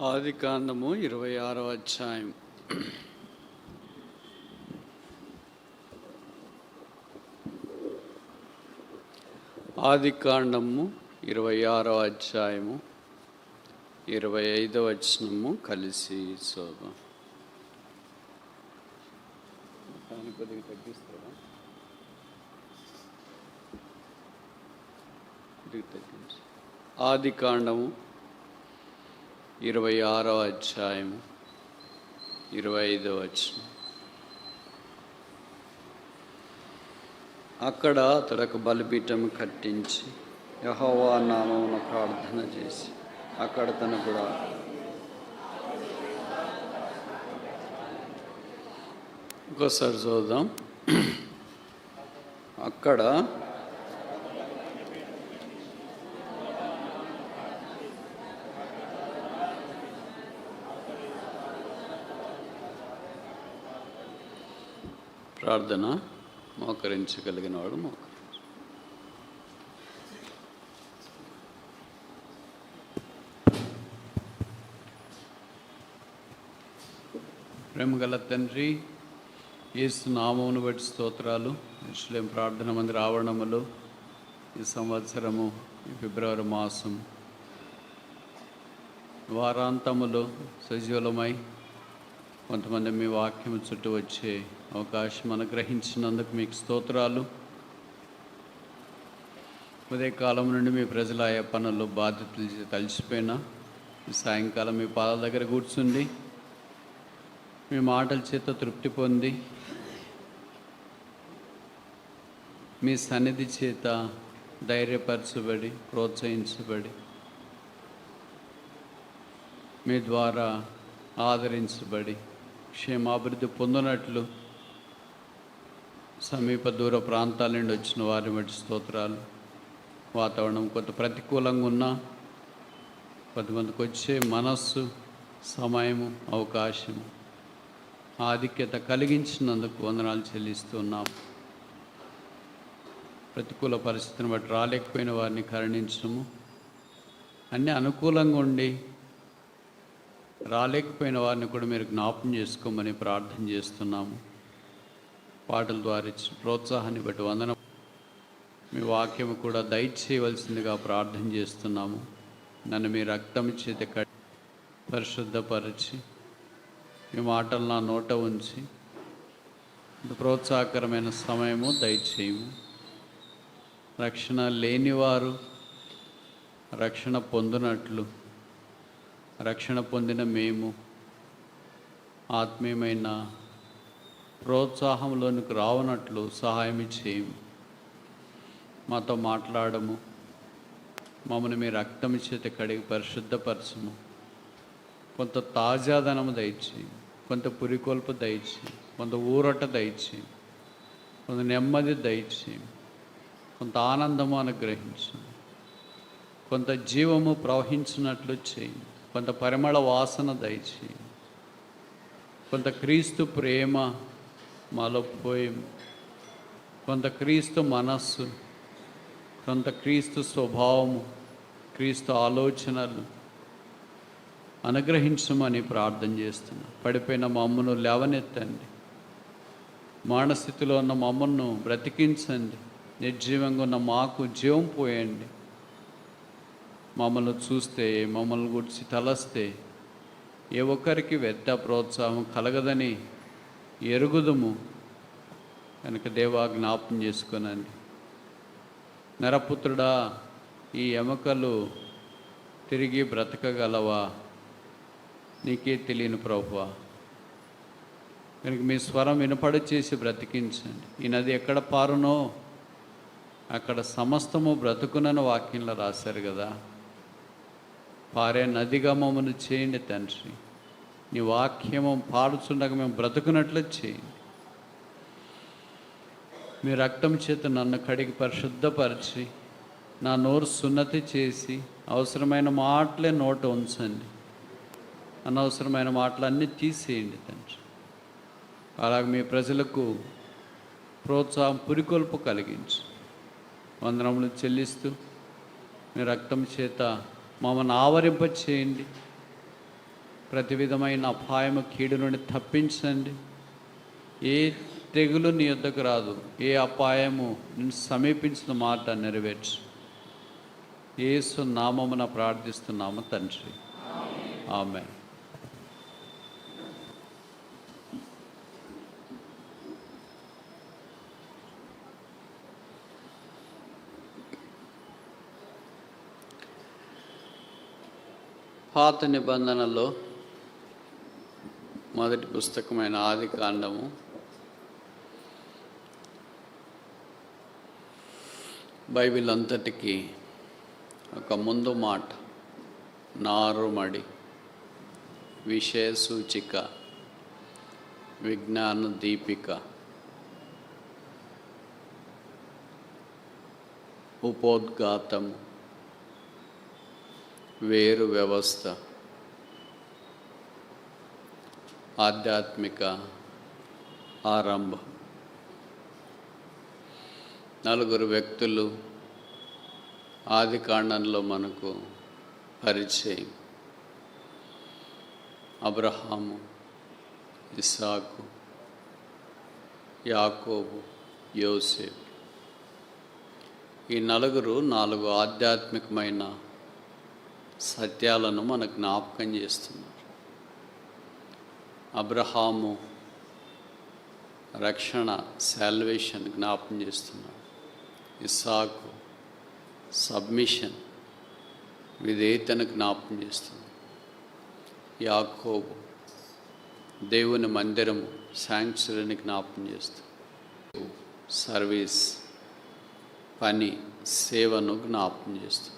ఆదికాండము 26వ అధ్యాయం. ఆదికాండము 26వ అధ్యాయము 25వ వచనము కలిసి చదువు. కొద్దిగా తగ్గిస్తారా? ఆదికాండము 26వ అధ్యాయము 25వ వచనం. అక్కడ అతడొక బలిపీఠం కట్టించి యెహోవా నామమున ప్రార్థన చేసి అక్కడ తన కూడా ఇంకోసారి చూద్దాం. అక్కడ ప్రార్థన మోకరించగలిగిన వాడు మోకరించు. ప్రేమగల తండ్రి, యేసు నామమును బట్టి స్తోత్రాలు. యెరూషలేము ప్రార్థన మందిర ఆవరణములో ఈ సంవత్సరము ఈ ఫిబ్రవరి మాసం వారాంతములో సజీవులమై కొంతమంది మీ వాక్యము చుట్టూ వచ్చే అవకాశం అనుగ్రహించినందుకు మీకు స్తోత్రాలు. ఉదయకాలం నుండి మీ ప్రజల ఆయా పనుల్లో బాధ్యతలు తలిచిపోయినా ఈ సాయంకాలం మీ పాదాల దగ్గర కూర్చుండి మీ మాటల చేత తృప్తి పొంది మీ సన్నిధి చేత ధైర్యపరచబడి ప్రోత్సహించబడి మీ ద్వారా ఆదరించబడి క్షేమాభివృద్ధి పొందినట్లు సమీప దూర ప్రాంతాల నుండి వచ్చిన వారి బట్టి స్తోత్రాలు. వాతావరణం కొంత ప్రతికూలంగా ఉన్నా కొంతమందికి వచ్చే మనస్సు, సమయము, అవకాశము, ఆధిక్యత కలిగించినందుకు వందనాలు చెల్లిస్తున్నాం. ప్రతికూల పరిస్థితిని బట్టి రాలేకపోయిన వారిని కరుణించడము, అన్నీ అనుకూలంగా ఉండి రాలేకపోయిన వారిని కూడా మీరు జ్ఞాపకం చేసుకోమని ప్రార్థన చేస్తున్నాము. పాటల ద్వారా ఇచ్చిన ప్రోత్సాహాన్ని బట్టి వందనం. మీ వాక్యము కూడా దయచేయవలసిందిగా ప్రార్థన చేస్తున్నాము. నన్ను మీ రక్తం చేత పరిశుద్ధపరిచి మీ మాటలు నా నోట ఉంచి ప్రోత్సాహకరమైన సమయము దయచేయము. రక్షణ లేనివారు రక్షణ పొందినట్లు, రక్షణ పొందిన మేము ఆత్మీయమైన ప్రోత్సాహంలోనికి రావనట్లు సహాయం చేయము. మాతో మాట్లాడము. మమ్మల్ని మీ రక్తం చేత కడిగి పరిశుద్ధపరచము. కొంత తాజాదనము దయచేయి, కొంత పురికొల్పు దయచేయి, కొంత ఊరట దయచేయి, కొంత నెమ్మది దయచేయి, కొంత ఆనందము అనుగ్రహించు, కొంత జీవము ప్రవహించినట్లు చేయి, కొంత పరిమళ వాసన దయచేయి, కొంత క్రీస్తు ప్రేమ మాలో పోయి, కొంత క్రీస్తు మనస్సు, కొంత క్రీస్తు స్వభావము, క్రీస్తు ఆలోచనలు అనుగ్రహించమని ప్రార్థన చేస్తున్నాం. పడిపోయిన మమ్మను లేవనెత్తండి. మానస్థితిలో ఉన్న మమ్మను బ్రతికించండి. నిర్జీవంగా ఉన్న మాకు జీవం పోయండి. మమ్మల్ని చూస్తే, మమ్మల్ని గురించి తలస్తే ఏ ఒక్కరికి వ్యర్థ ప్రోత్సాహం కలగదని ఎరుగుదము కనుక దేవా జ్ఞాపం చేసుకునండి. నరపుత్రుడా, ఈ ఎముకలు తిరిగి బ్రతకగలవా? నీకే తెలియని ప్రభువా. కనుక మీ స్వరం వినపడి చేసి బ్రతికించండి. ఈ నది ఎక్కడ పారునో అక్కడ సమస్తము బ్రతుకునని వాక్యంలో రాశారు కదా. పారే నదిగా మమ్మల్ని చేయండి తండ్రి. నీ వాక్యము పాడుచుండగా మేము బ్రతుకున్నట్లు చేయండి. మీ రక్తం చేత నన్ను కడిగి పరిశుద్ధపరిచి నా నోరు సున్నతి చేసి అవసరమైన మాటలే నోట ఉంచండి. అనవసరమైన మాటలన్నీ తీసేయండి తండ్రి. అలాగే మీ ప్రజలకు ప్రోత్సాహం, పురికొల్పు కలిగించు. వందనములు చెల్లిస్తూ మీ రక్తం చేత మమ్మల్ని ఆవరింప చేయండి. ప్రతి విధమైన అపాయము కీడు నుండి తప్పించండి. ఏ తెగులు నీ యొద్దకు రాదు, ఏ అపాయము నిన్ను సమీపించిన మాట నెరవేర్చు. యేసు నామమున ప్రార్థిస్తున్నాము తండ్రి, ఆమేన్. పాత నిబంధనలో మొదటి పుస్తకమైన ఆదికాండము బైబిల్ అంతటికి ఒక ముందు మాట, నారుమడి, విషయ సూచిక, విజ్ఞాన దీపిక, ఉపోద్ఘాతము, వేరు వ్యవస్థ, ఆధ్యాత్మిక ఆరంభం. 4 వ్యక్తులు ఆదికాండంలో మనకు పరిచయం. అబ్రహాము, ఇస్సాకు, యాకోబు, యోసేపు. ఈ 4 ఆధ్యాత్మికమైన సత్యాలను మనకు జ్ఞాపకం చేస్తున్నారు. అబ్రహాము రక్షణ, సాల్వేషన్ జ్ఞాపకం చేస్తున్నాడు. ఇస్సాకు సబ్మిషన్, విధేయతను జ్ఞాపకం చేస్తున్నాడు. యాకోబు దేవుని మందిరము, శాంక్చురీని జ్ఞాపకం చేస్తాడు. సర్వీస్, పని, సేవను జ్ఞాపకం చేస్తాడు.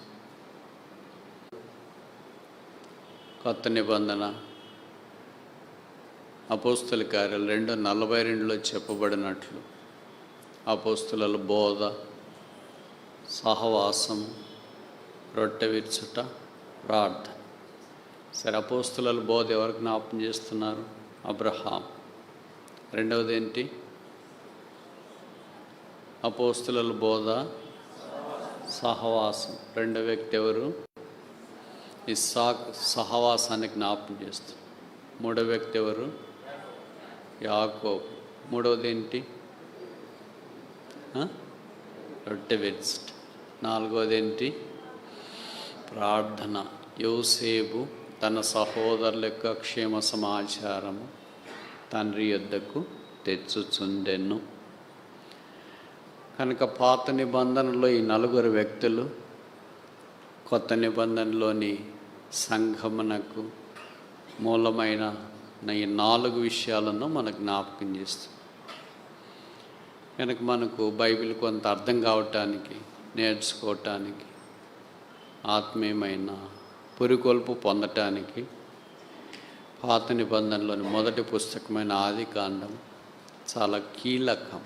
కొత్త నిబంధన అపోస్తుల కార్యాలు 2:42 చెప్పబడినట్లు అపోస్తుల బోధ, సహవాసము, రొట్టె విరుచుట, ప్రార్థన. సరే, అపోస్తుల బోధ ఎవరు జ్ఞాపకం చేస్తున్నారు? అబ్రహాం. రెండవది ఏంటి? అపోస్తుల బోధ, సహవాసం. రెండవ వ్యక్తి ఎవరు? ఇస్సాకు, సహవాసాన్ని జ్ఞాపకం చేస్తారు. మూడవ వ్యక్తి ఎవరు? యాకోబు. మూడవది ఏంటి? రొట్టె విరుచుట. నాలుగవది ఏంటి? ప్రార్థన. యోసేపు తన సహోదరుల యొక్క క్షేమ సమాచారము తండ్రి యొద్దకు తెచ్చుచుండెను. కనుక పాత నిబంధనలో ఈ 4 వ్యక్తులు కొత్త నిబంధనలోని సంఘమునకు మూలమైన ఈ 4 విషయాలను మనకు జ్ఞాపకం చేస్తుంది. కనుక మనకు బైబిల్ కొంత అర్థం కావటానికి, నేర్చుకోవటానికి, ఆత్మీయమైన పురికొల్పు పొందటానికి పాత నిబంధనలోని మొదటి పుస్తకమైన ఆదికాండం చాలా కీలకం.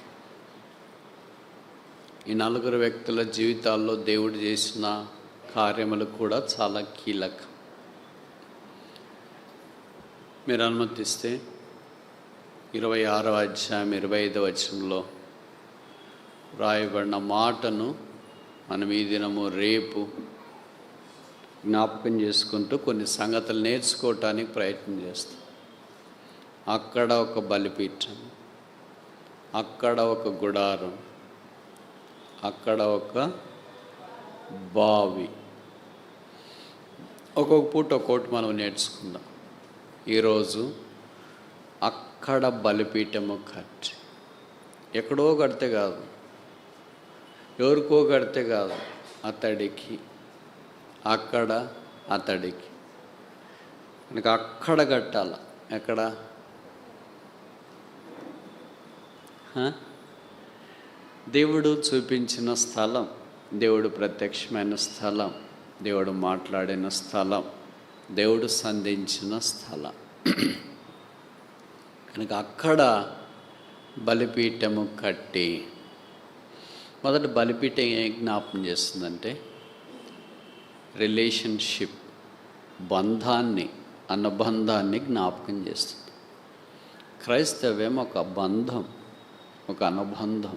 ఈ 4 వ్యక్తుల జీవితాల్లో దేవుడు చేసిన కార్యములు కూడా చాలా కీలకం. మీరు అనుమతిస్తే 26వ అధ్యాయం 25వ వచనంలో రాయబడిన మాటను మనం ఈ దినము, రేపు జ్ఞాపకం చేసుకుంటూ కొన్ని సంగతులు నేర్చుకోవటానికి ప్రయత్నం చేస్తాం. అక్కడ ఒక బలిపీఠం, అక్కడ ఒక గుడారం, అక్కడ ఒక బావి. ఒక్కొక్క పూట ఒక్కొక్కటి మనం నేర్చుకుందాం. ఈరోజు అక్కడ బలిపీఠము కట్టి, ఎక్కడో కడితే కాదు, ఎవరికో కడితే కాదు, అతడికి, అక్కడ అతడికి. కనుక అక్కడ కట్టాల. ఎక్కడ? దేవుడు చూపించిన స్థలం, దేవుడు ప్రత్యక్షమైన స్థలం, దేవుడు మాట్లాడిన స్థలం, దేవుడు సంధించిన స్థలం. కనుక అక్కడ బలిపీఠము కట్టి, మొదటి బలిపీఠం ఏం జ్ఞాపకం చేస్తుందంటే రిలేషన్షిప్, బంధాన్ని, అనుబంధాన్ని జ్ఞాపకం చేస్తుంది. క్రైస్తవ్యం ఒక బంధం, ఒక అనుబంధం,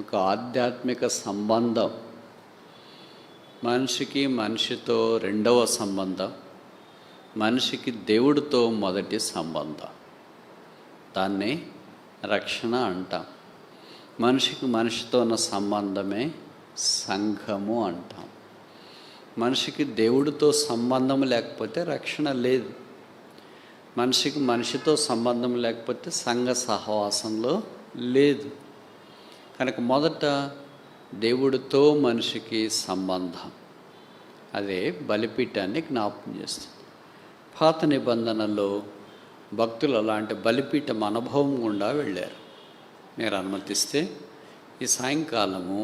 ఒక ఆధ్యాత్మిక సంబంధం. మనిషికి మనిషితో రెండవ సంబంధం, మనిషికి దేవుడితో మొదటి సంబంధం. దాన్ని రక్షణ అంటాం. మనిషికి మనిషితో ఉన్న సంబంధమే సంఘము అంటాం. మనిషికి దేవుడితో సంబంధం లేకపోతే రక్షణ లేదు. మనిషికి మనిషితో సంబంధం లేకపోతే సంఘ సహవాసంలో లేదు. కనుక మొదట దేవుడితో మనిషికి సంబంధం, అదే బలిపీఠాన్ని జ్ఞాపకం చేస్తుంది. పాత నిబంధనలో భక్తులు అలాంటి బలిపీఠం అనుభవం గుండా వెళ్ళారు. మీరు అనుమతిస్తే ఈ సాయంకాలము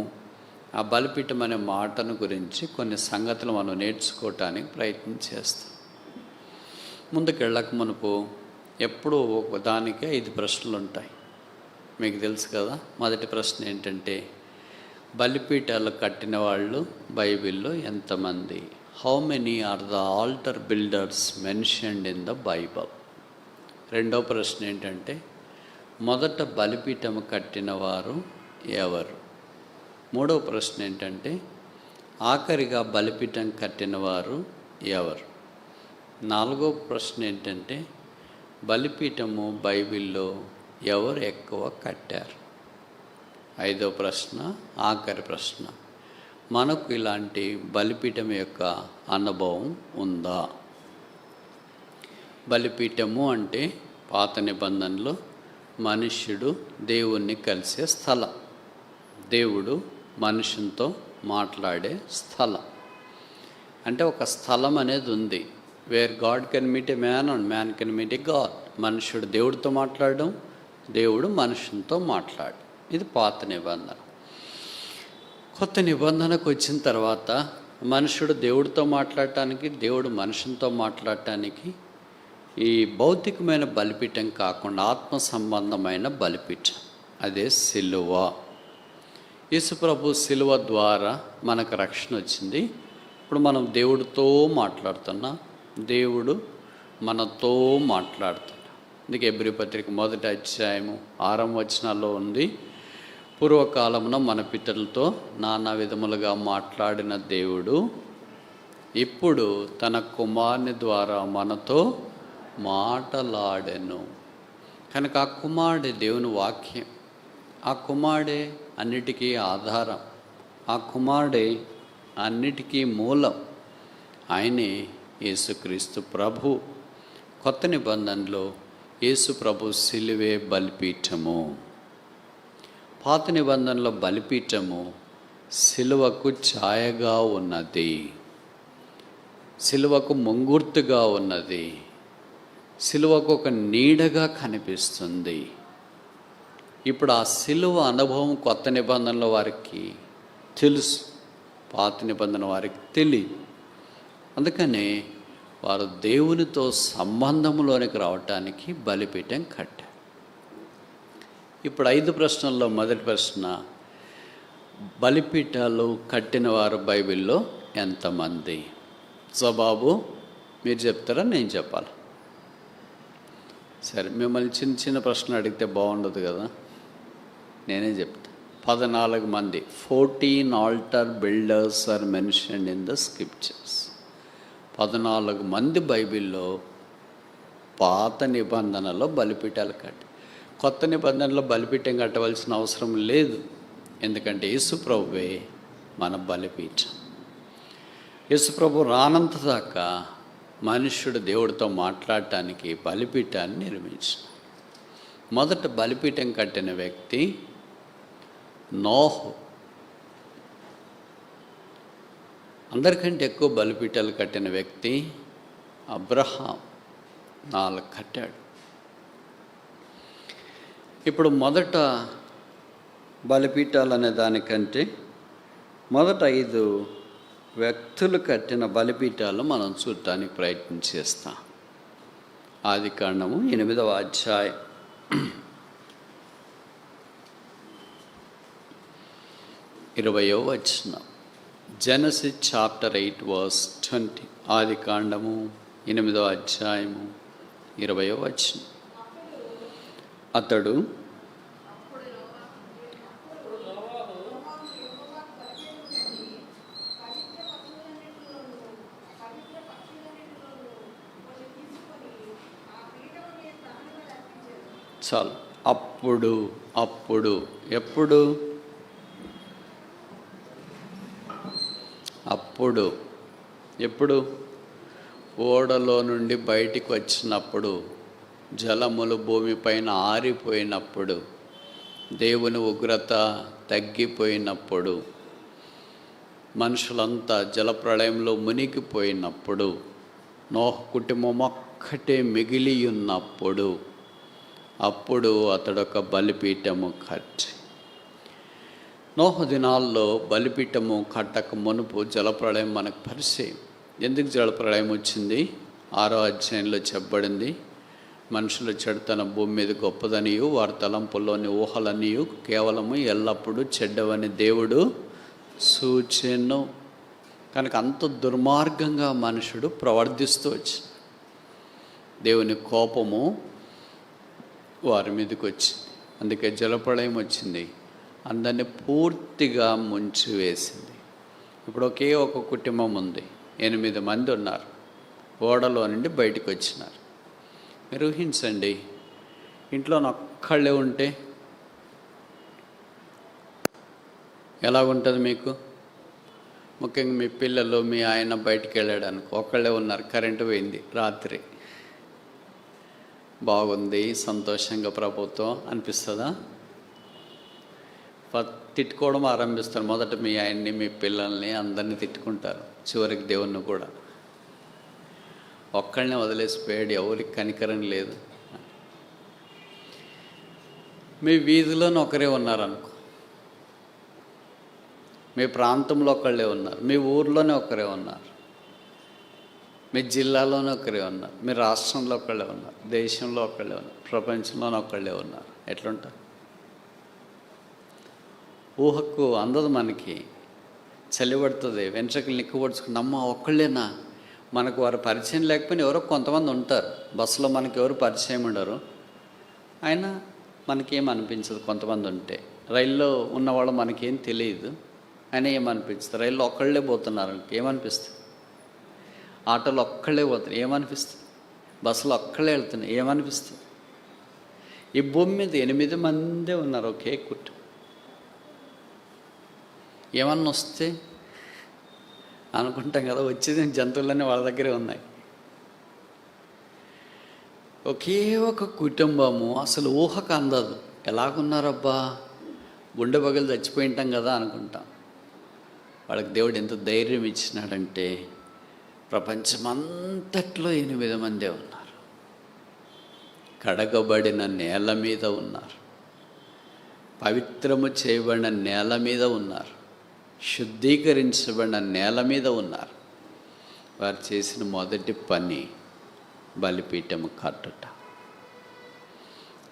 ఆ బలిపీఠం అనే మాటను గురించి కొన్ని సంగతులు మనం నేర్చుకోవటానికి ప్రయత్నం చేస్తాం. ముందుకెళ్ళక మునుపు ఎప్పుడూ దానికి 5 ప్రశ్నలు ఉంటాయి. మీకు తెలుసు కదా. మొదటి ప్రశ్న ఏంటంటే, బలిపీఠాలు కట్టిన వాళ్ళు బైబిల్లో ఎంతమంది? How many are the altar builders mentioned in the Bible? రెండో ప్రశ్న ఏంటంటే, మొదట బలిపీఠం కట్టిన వారు ఎవరు? మూడవ ప్రశ్న ఏంటంటే, ఆఖరిగా బలిపీఠం కట్టిన వారు ఎవరు? నాలుగో ప్రశ్న ఏంటంటే, బలిపీఠము బైబిల్లో ఎవరు ఎక్కువ కట్టారు? ఐదో ప్రశ్న, ఆఖరి ప్రశ్న, మనకు ఇలాంటి బలిపీఠం యొక్క అనుభవం ఉందా? బలిపీఠము అంటే పాత నిబంధనలో మనుష్యుడు దేవుణ్ణి కలిసే స్థలం, దేవుడు మనుషునితో మాట్లాడే స్థలం. అంటే ఒక స్థలం అనేది ఉంది, where God can meet A man and man can meet A God. మనుషుడు దేవుడితో మాట్లాడడం, దేవుడు మనుషునితో మాట్లాడడం. ఇది పాత నిబంధన. కొత్త నిబంధనకు వచ్చిన తర్వాత మనుషుడు దేవుడితో మాట్లాడటానికి, దేవుడు మనుషునితో మాట్లాడటానికి ఈ భౌతికమైన బలిపీఠం కాకుండా ఆత్మ సంబంధమైన బలిపీఠం, అదే సిలువ. యేసుప్రభు సిలువ ద్వారా మనకు రక్షణ వచ్చింది. ఇప్పుడు మనం దేవుడితో మాట్లాడుతున్నాం, దేవుడు మనతో మాట్లాడుతున్నాం. అందుకే హెబ్రీ పత్రిక 1వ అధ్యాయము 6వ వచనాల్లో ఉంది, పూర్వకాలమున మన పితరులతో నానా విధములుగా మాట్లాడిన దేవుడు ఇప్పుడు తన కుమారుని ద్వారా మనతో మాటలాడెను. కనుక ఆ కుమారుడే దేవుని వాక్యం, ఆ కుమారుడే అన్నిటికీ ఆధారం, ఆ కుమారుడే అన్నిటికీ మూలం. ఆయనే యేసుక్రీస్తు ప్రభు. కొత్త నిబంధనలో యేసు ప్రభు సిలువే బలిపీఠము. పాత నిబంధనలో బలిపీఠము సిలువకు ఛాయగా ఉన్నది, సిలువకు ముంగుర్తుగా ఉన్నది, సిలువకు ఒక నీడగా కనిపిస్తుంది. ఇప్పుడు ఆ సిలువ అనుభవం కొత్త నిబంధనల వారికి తెలుసు, పాత నిబంధన వారికి తెలియదు. అందుకనే వారు దేవునితో సంబంధంలోనికి రావటానికి బలిపీఠం కట్టారు. ఇప్పుడు 5 ప్రశ్నల్లో మొదటి ప్రశ్న, బలిపీఠాలు కట్టిన వారు బైబిల్లో ఎంతమంది? జవాబు మీరు చెప్తారా, నేను చెప్పాలి? సరే, మిమ్మల్ని చిన్న చిన్న ప్రశ్నలు అడిగితే బాగుండదు కదా, నేనే చెప్తా. 14 మంది. 14 altar builders are mentioned in the scriptures. 14 మంది బైబిల్లో పాత నిబంధనలో బలిపీఠాలు కట్టి, కొత్త నిబంధనలో బలిపీఠం కట్టవలసిన అవసరం లేదు. ఎందుకంటే యేసుప్రభువే మన బలిపీఠం. యేసుప్రభు రానంత దాకా మనుష్యుడు దేవుడితో మాట్లాడటానికి బలిపీఠాన్ని నిర్మించాడు. మొదట బలిపీఠం కట్టిన వ్యక్తి నోహు. అందరికంటే ఎక్కువ బలిపీఠాలు కట్టిన వ్యక్తి అబ్రహాం, 4 కట్టాడు. ఇప్పుడు మొదట బలిపీఠాలు అనే దానికంటే మొదట 5 వ్యక్తులు కట్టిన బలిపీఠాలు మనం చూడటానికి ప్రయత్నం చేస్తాం. ఆదికాండము 8వ అధ్యాయం 20వ వచనం. Genesis chapter 8 verse 20. ఆదికాండము 8వ అధ్యాయము 20వ వచనం. అతడు చాలు. అప్పుడు అప్పుడు ఎప్పుడు? అప్పుడు ఎప్పుడు? ఓడలో నుండి బయటికి వచ్చినప్పుడు, జలములు భూమిపైన ఆరిపోయినప్పుడు, దేవుని ఉగ్రత తగ్గిపోయినప్పుడు, మనుషులంతా జలప్రళయంలో మునిగిపోయినప్పుడు, నోహు కుటుంబం ఒక్కటే మిగిలి ఉన్నప్పుడు, అప్పుడు అతడొక బలిపీఠము కట్టి. నోహు దినాల్లో బలిపీఠము కట్టక మునుపు జలప్రళయం మనకు పరిచయం. ఎందుకు జలప్రళయం వచ్చింది? 6వ అధ్యాయంలో చెప్పబడింది. మనుషుల చెడుతన భూమి మీద గొప్పదనియు, వారి తలంపుల్లోని ఊహలనియు కేవలము ఎల్లప్పుడూ చెడ్డవని దేవుడు సూచెను. కనుక అంత దుర్మార్గంగా మనుషుడు ప్రవర్తిస్తూ వచ్చింది. దేవుని కోపము వారి మీదకి వచ్చింది. అందుకే జలప్రళయం వచ్చింది, అందరినీ పూర్తిగా ముంచివేసింది. ఇప్పుడు ఒకే ఒక కుటుంబం ఉంది, 8 మంది ఉన్నారు, ఓడలో నుండి బయటకు వచ్చినారు. మీరు ఊహించండి, ఇంట్లో ఒక్కళ్ళే ఉంటే ఎలాగుంటుంది మీకు? ముఖ్యంగా మీ పిల్లలు, మీ ఆయన బయటికి వెళ్ళాడు అనుకో, ఒక్కళ్ళే ఉన్నారు, కరెంటు పోయింది రాత్రి. బాగుంది, సంతోషంగా ప్రభుత్వం అనిపిస్తుందా? తిట్టుకోవడం ఆరంభిస్తారు. మొదట మీ ఆయన్ని, మీ పిల్లల్ని, అందరినీ తిట్టుకుంటారు, చివరికి దేవుణ్ణి కూడా. ఒక్కళ్ళని వదిలేసిపోయాడు, ఎవరికి కనికరం లేదు. మీ వీధిలోనే ఒకరే ఉన్నారనుకో, మీ ప్రాంతంలో ఒకళ్ళే ఉన్నారు, మీ ఊర్లోనే ఒకరే ఉన్నారు, మీ జిల్లాలోనే ఒకరే ఉన్నారు, మీ రాష్ట్రంలో ఒకళ్ళే ఉన్నారు, దేశంలో ఒకళ్ళే ఉన్నారు, ప్రపంచంలోనే ఒకళ్ళే ఉన్నారు. ఎట్లుంటారు? ఊహకు అందదు మనకి. చలిపడుతుంది, వెంట్రుకలు నిక్కుపడుచుకుని, అమ్మ ఒక్కళ్ళేనా? మనకు వారు పరిచయం లేకపోయినా ఎవరో కొంతమంది ఉంటారు. బస్సులో మనకి ఎవరు పరిచయం ఉండరు, అయినా మనకేం అనిపించదు కొంతమంది ఉంటే. రైల్లో ఉన్నవాళ్ళు మనకేం తెలియదు, అయినా ఏమనిపిస్తుంది? రైల్లో ఒక్కళ్ళే పోతున్నారు, ఏమనిపిస్తుంది? ఆటోలో ఒక్కళ్ళే పోతున్నారు, ఏమనిపిస్తుంది? బస్సులో ఒక్కళ్ళే వెళ్తున్నారు, ఏమనిపిస్తుంది? ఈ భూమి మీద 8 మందే ఉన్నారు, ఒకే కుటుంబం. ఏమన్నా వస్తే అనుకుంటాం కదా, వచ్చేది జంతువులన్నీ వాళ్ళ దగ్గరే ఉన్నాయి. ఒకే ఒక కుటుంబము, అసలు ఊహకు అందదు. ఎలాగున్నారబ్బా, గుండె పగలు చచ్చిపోయి ఉంటాం కదా అనుకుంటాం. వాళ్ళకి దేవుడు ఎంత ధైర్యం ఇచ్చినాడంటే, ప్రపంచమంతట్లో 8 మందే ఉన్నారు. కడగబడిన నేల మీద ఉన్నారు, పవిత్రము చేయబడిన నేల మీద ఉన్నారు, శుద్ధీకరించబడిన నేల మీద ఉన్నారు. వారు చేసిన మొదటి పని బలిపీఠము కట్టుట.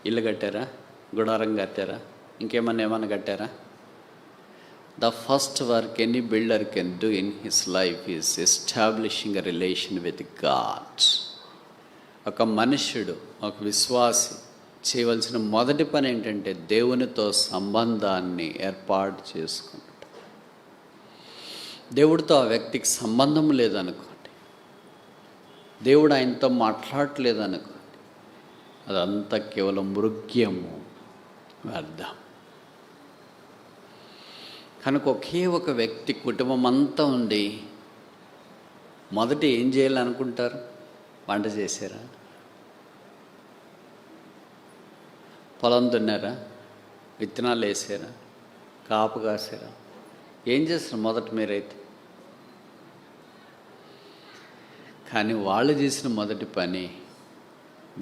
ఇల్లు కట్టారా? గుడారం కట్టారా? ఏమన్నా కట్టారా? The first work any builder can do in his life is establishing a relation with God. ఒక మనుష్యుడు, ఒక విశ్వాసి చేయవలసిన మొదటి పని ఏంటంటే, దేవునితో సంబంధాన్ని ఏర్పాటు చేసుకుంటాడు. దేవుడితో ఆ వ్యక్తికి సంబంధం లేదనుకోండి, దేవుడు ఆయనతో మాట్లాడట్లేదు అనుకోండి, అదంతా కేవలం మృగ్యము, వ్యర్థం. కనుక ఒకే ఒక వ్యక్తి కుటుంబం అంతా ఉండి మొదట ఏం చేయాలనుకుంటారు? వంట చేశారా? పొలం దున్నారా? విత్తనాలు వేసారా? కాపు కాసారా? ఏం చేస్తారు మొదట మీరైతే? కానీ వాళ్ళు చేసిన మొదటి పని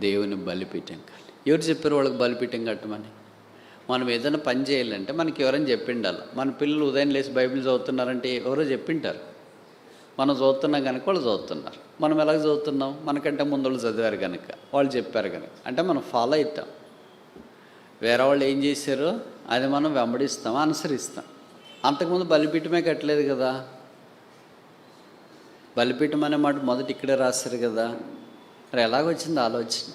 దేవుని బలిపీఠం కట్టాలి. ఎవరు చెప్పారు వాళ్ళకి బలిపీఠం కట్టమని? మనం ఏదైనా పని చేయాలంటే మనకి ఎవరైనా చెప్పిండాలి. మన పిల్లలు ఉదయం లేచి బైబిల్ చదువుతున్నారంటే ఎవరో చెప్పింటారు. మనం చదువుతున్నాం కనుక వాళ్ళు చదువుతున్నారు. మనం ఎలాగ చదువుతున్నాం? మనకంటే ముందు వాళ్ళు చదివారు కనుక, వాళ్ళు చెప్పారు కనుక, అంటే మనం ఫాలో అవుతాం. వేరే వాళ్ళు ఏం చేశారో అది మనం వెంబడిస్తాం, అనుసరిస్తాం. అంతకుముందు బలిపీఠమే కట్టలేదు కదా. బలిపీఠం అనే మాట మొదటి ఇక్కడే రాశారు కదా. మరి ఎలాగొచ్చింది ఆలోచన?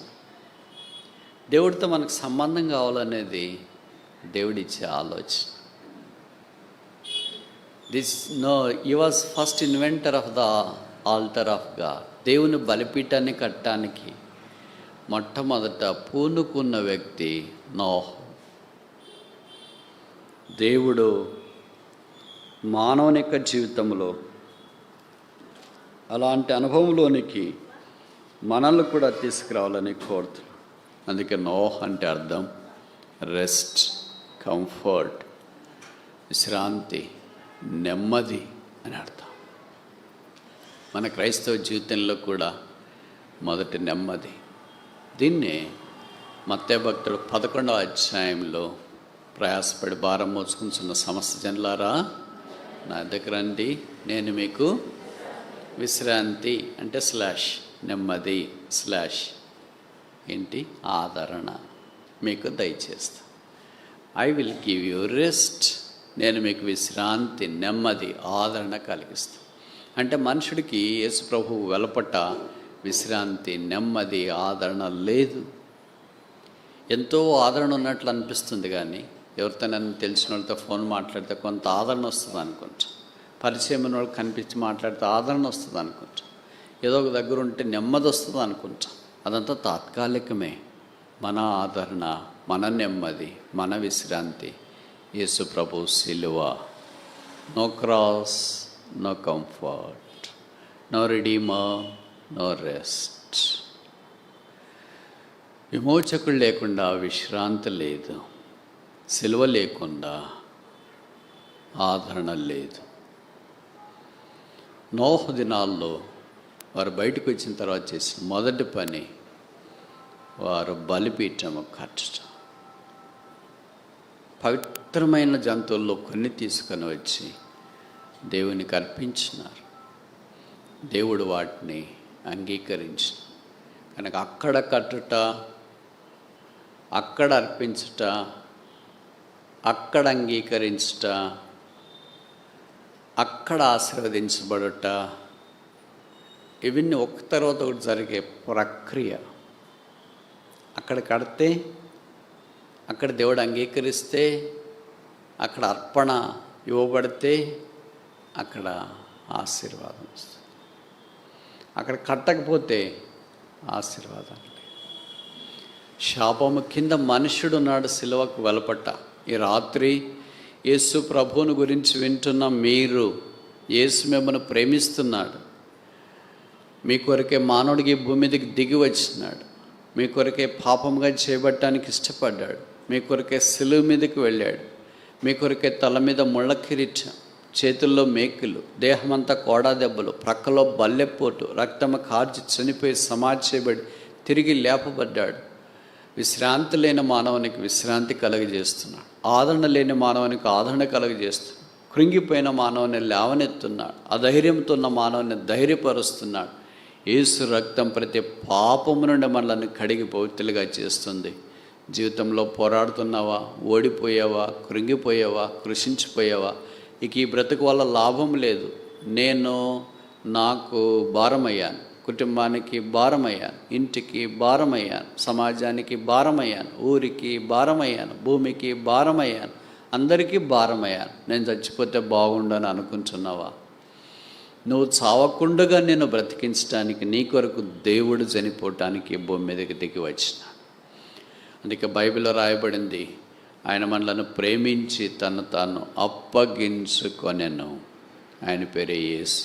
దేవుడితో మనకు సంబంధం కావాలనేది దేవుడిచ్చే ఆలోచన. He was first inventor of the altar of God. దేవుని బలిపీఠాన్ని కట్టడానికి మొట్టమొదట పూనుకున్న వ్యక్తి నోహు. దేవుడు మానవుని యొక్క జీవితంలో అలాంటి అనుభవంలోనికి మనల్ని కూడా తీసుకురావాలని కోరుతున్నాం. అందుకే నోహ్ అంటే అర్థం రెస్ట్, కంఫర్ట్, విశ్రాంతి, నెమ్మది అని అర్థం. మన క్రైస్తవ జీవితంలో కూడా మొదటి నెమ్మది. దీన్నే మత్తయి భక్తుడు 11వ అధ్యాయంలో ప్రయాసపడి భారం మోసుకుంటున్న సమస్త జనులారా నా దగ్గర రండి, నేను మీకు విశ్రాంతి అంటే నెమ్మది ఏంటి ఆదరణ మీకు దయచేస్తా. I will give you rest. నేను మీకు విశ్రాంతి, నెమ్మది, ఆదరణ కలిగిస్తాను. అంటే మనుషుడికి యేసు ప్రభువు వెలపట విశ్రాంతి, నెమ్మది, ఆదరణ లేదు. ఎంతో ఆదరణ ఉన్నట్లు అనిపిస్తుంది, కానీ ఎవరితో నన్ను తెలిసిన వాళ్ళతో ఫోన్ మాట్లాడితే కొంత ఆదరణ వస్తుంది అనుకుంటా. పరిచయం ఉన్న వాళ్ళకి కనిపించి మాట్లాడితే ఆదరణ వస్తుంది అనుకుంటా. ఏదో ఒక దగ్గర ఉంటే నెమ్మది వస్తుంది అనుకుంటా. అదంతా తాత్కాలికమే. మన ఆదరణ, మన నెమ్మది, మన విశ్రాంతి యేసు ప్రభు సిలువ. No cross, no comfort, no redeemer, no rest. విమోచకుడు లేకుండా విశ్రాంతి లేదు. సిలువ లేకుండా ఆదరణ లేదు. నోహు దినాల్లో వారు బయటకు వచ్చిన తర్వాత చేసిన మొదటి పని వారు బలిపీఠము కట్టడం. పవిత్రమైన జంతువుల్లో కొన్ని తీసుకొని వచ్చి దేవునికి అర్పించినారు. దేవుడు వాటిని అంగీకరించిన కనుక అక్కడ కట్టుట, అక్కడ అర్పించుట, అక్కడ అంగీకరించుట, అక్కడ ఆశీర్వదించబడుట, ఇవన్నీ ఒక తర్వాత ఒకటి జరిగే ప్రక్రియ. అక్కడ కడితే, అక్కడ దేవుడు అంగీకరిస్తే, అక్కడ అర్పణ ఇవ్వబడితే అక్కడ ఆశీర్వాదం వస్తుంది. అక్కడ కట్టకపోతే ఆశీర్వాదం లేదు. శాపము కింద మనుష్యుడు నాడు సిలువకు వెలపట్ట. ఈ రాత్రి యేసు ప్రభువుని గురించి వింటున్న మీరు, యేసు మిమ్మల్ని ప్రేమిస్తున్నాడు. మీ కొరకే మానవుడికి భూమి మీదకి దిగి వచ్చినాడు. మీ కొరకే పాపంగా చేయబట్టడానికి ఇష్టపడ్డాడు. మీ కొరకే సిలువ మీదకి వెళ్ళాడు. మీ కొరకే తల మీద ముళ్ళ కిరీటం, చేతుల్లో మేకులు, దేహమంతా కోడా దెబ్బలు, ప్రక్కలో బల్లెపోటు, రక్తము కార్చి చనిపోయి సమాధి చేయబడి తిరిగి లేపబడ్డాడు. విశ్రాంతి లేని మానవునికి విశ్రాంతి కలుగజేస్తున్నాడు. ఆదరణ లేని మానవునికి ఆదరణ కలుగజేస్తున్నాడు. కృంగిపోయిన మానవుని లేవనెత్తున్నాడు. అధైర్యంతో ఉన్న మానవుని ధైర్యపరుస్తున్నాడు. యేసు రక్తం ప్రతి పాపము నుండి మనల్ని కడిగి పవిత్రులుగా చేస్తుంది. జీవితంలో పోరాడుతున్నావా, ఓడిపోయావా, కృంగిపోయావా, కృషించిపోయావా, ఇక ఈ బ్రతుకు వల్ల లాభం లేదు, నాకు భారమయ్యాను, కుటుంబానికి భారమయ్యాను, ఇంటికి భారమయ్యాను, సమాజానికి భారమయ్యాను, ఊరికి భారమయ్యాను, భూమికి భారమయ్యాను, అందరికీ భారమయ్యాను, నేను చచ్చిపోతే బాగుండని అనుకుంటున్నావా? నువ్వు చావకుండగా నేను బ్రతికించడానికి నీ కొరకు దేవుడు చనిపోవటానికి భూమి మీదకి దిగి వచ్చిన. అందుకే బైబిల్లో రాయబడింది, ఆయన మనలను ప్రేమించి తను తాను అప్పగించుకొనెను. ఆయన పేరే యేసు.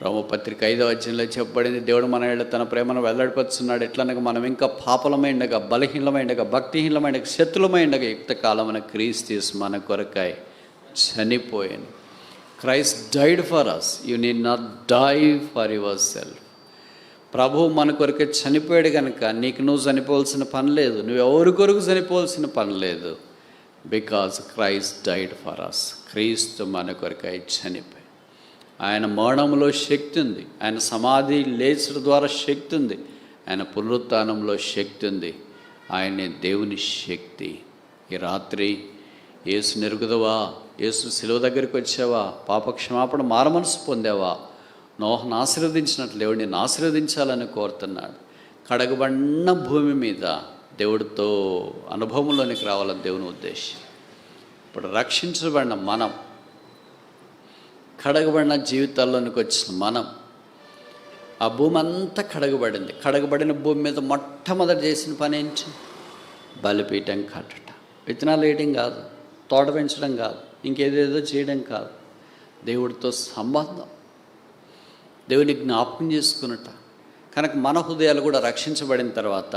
రోమపత్రిక 5వ అధ్యాయంలో చెప్పబడింది, దేవుడు మన ఏళ్ళ తన ప్రేమను వెల్లడిపరుచున్నాడు. ఎట్లనగా మనం ఇంకా పాపలమైండగా, బలహీనమైండగా, భక్తిహీనమైండగా, శత్రులమైండగా యుక్త కాలమైన క్రీస్తు మన కొరకై చనిపోయాను. Christ died for us, you need not die for yourself. ప్రభువు మన కొరకే చనిపోయాడు కనుక నీకు నువ్వు చనిపోవాల్సిన పని లేదు, నువ్వు ఎవరి కొరకు చనిపోవాల్సిన పని లేదు. Because Christ died for us. క్రీస్తు మన కొరకై చనిపోయాడు. ఆయన మరణంలో శక్తి ఉంది, ఆయన సమాధి లేచడం ద్వారా శక్తి ఉంది, ఆయన పునరుత్థానంలో శక్తి ఉంది. ఆయనే దేవుని శక్తి. ఈ రాత్రి యేసు నెరుగుదవా? యేసు శిలువ దగ్గరికి వచ్చావా? పాపక్షమాపణ మారమనసు పొందావా? నోహను ఆశీర్వదించినట్లు దేవుడు నిన్ను ఆశీర్వదించాలని కోరుతున్నాడు. కడగబడిన భూమి మీద దేవుడితో అనుభవంలోనికి రావాలని దేవుని ఉద్దేశం. ఇప్పుడు రక్షించబడిన మనం, కడగబడిన జీవితాల్లోనికి వచ్చిన మనం ఆ భూమి అంతా కడగబడింది. కడగబడిన భూమి మీద మొట్టమొదటి చేసిన పని ఏంటి? బలిపీఠం కట్టట. విత్తనాలు వేయడం కాదు, తోట పెంచడం కాదు, ఇంకేదేదో చేయడం కాదు. దేవుడితో సంబంధం, దేవుని జ్ఞాపకం చేసుకున్నట. కనుక మన హృదయాలు కూడా రక్షించబడిన తర్వాత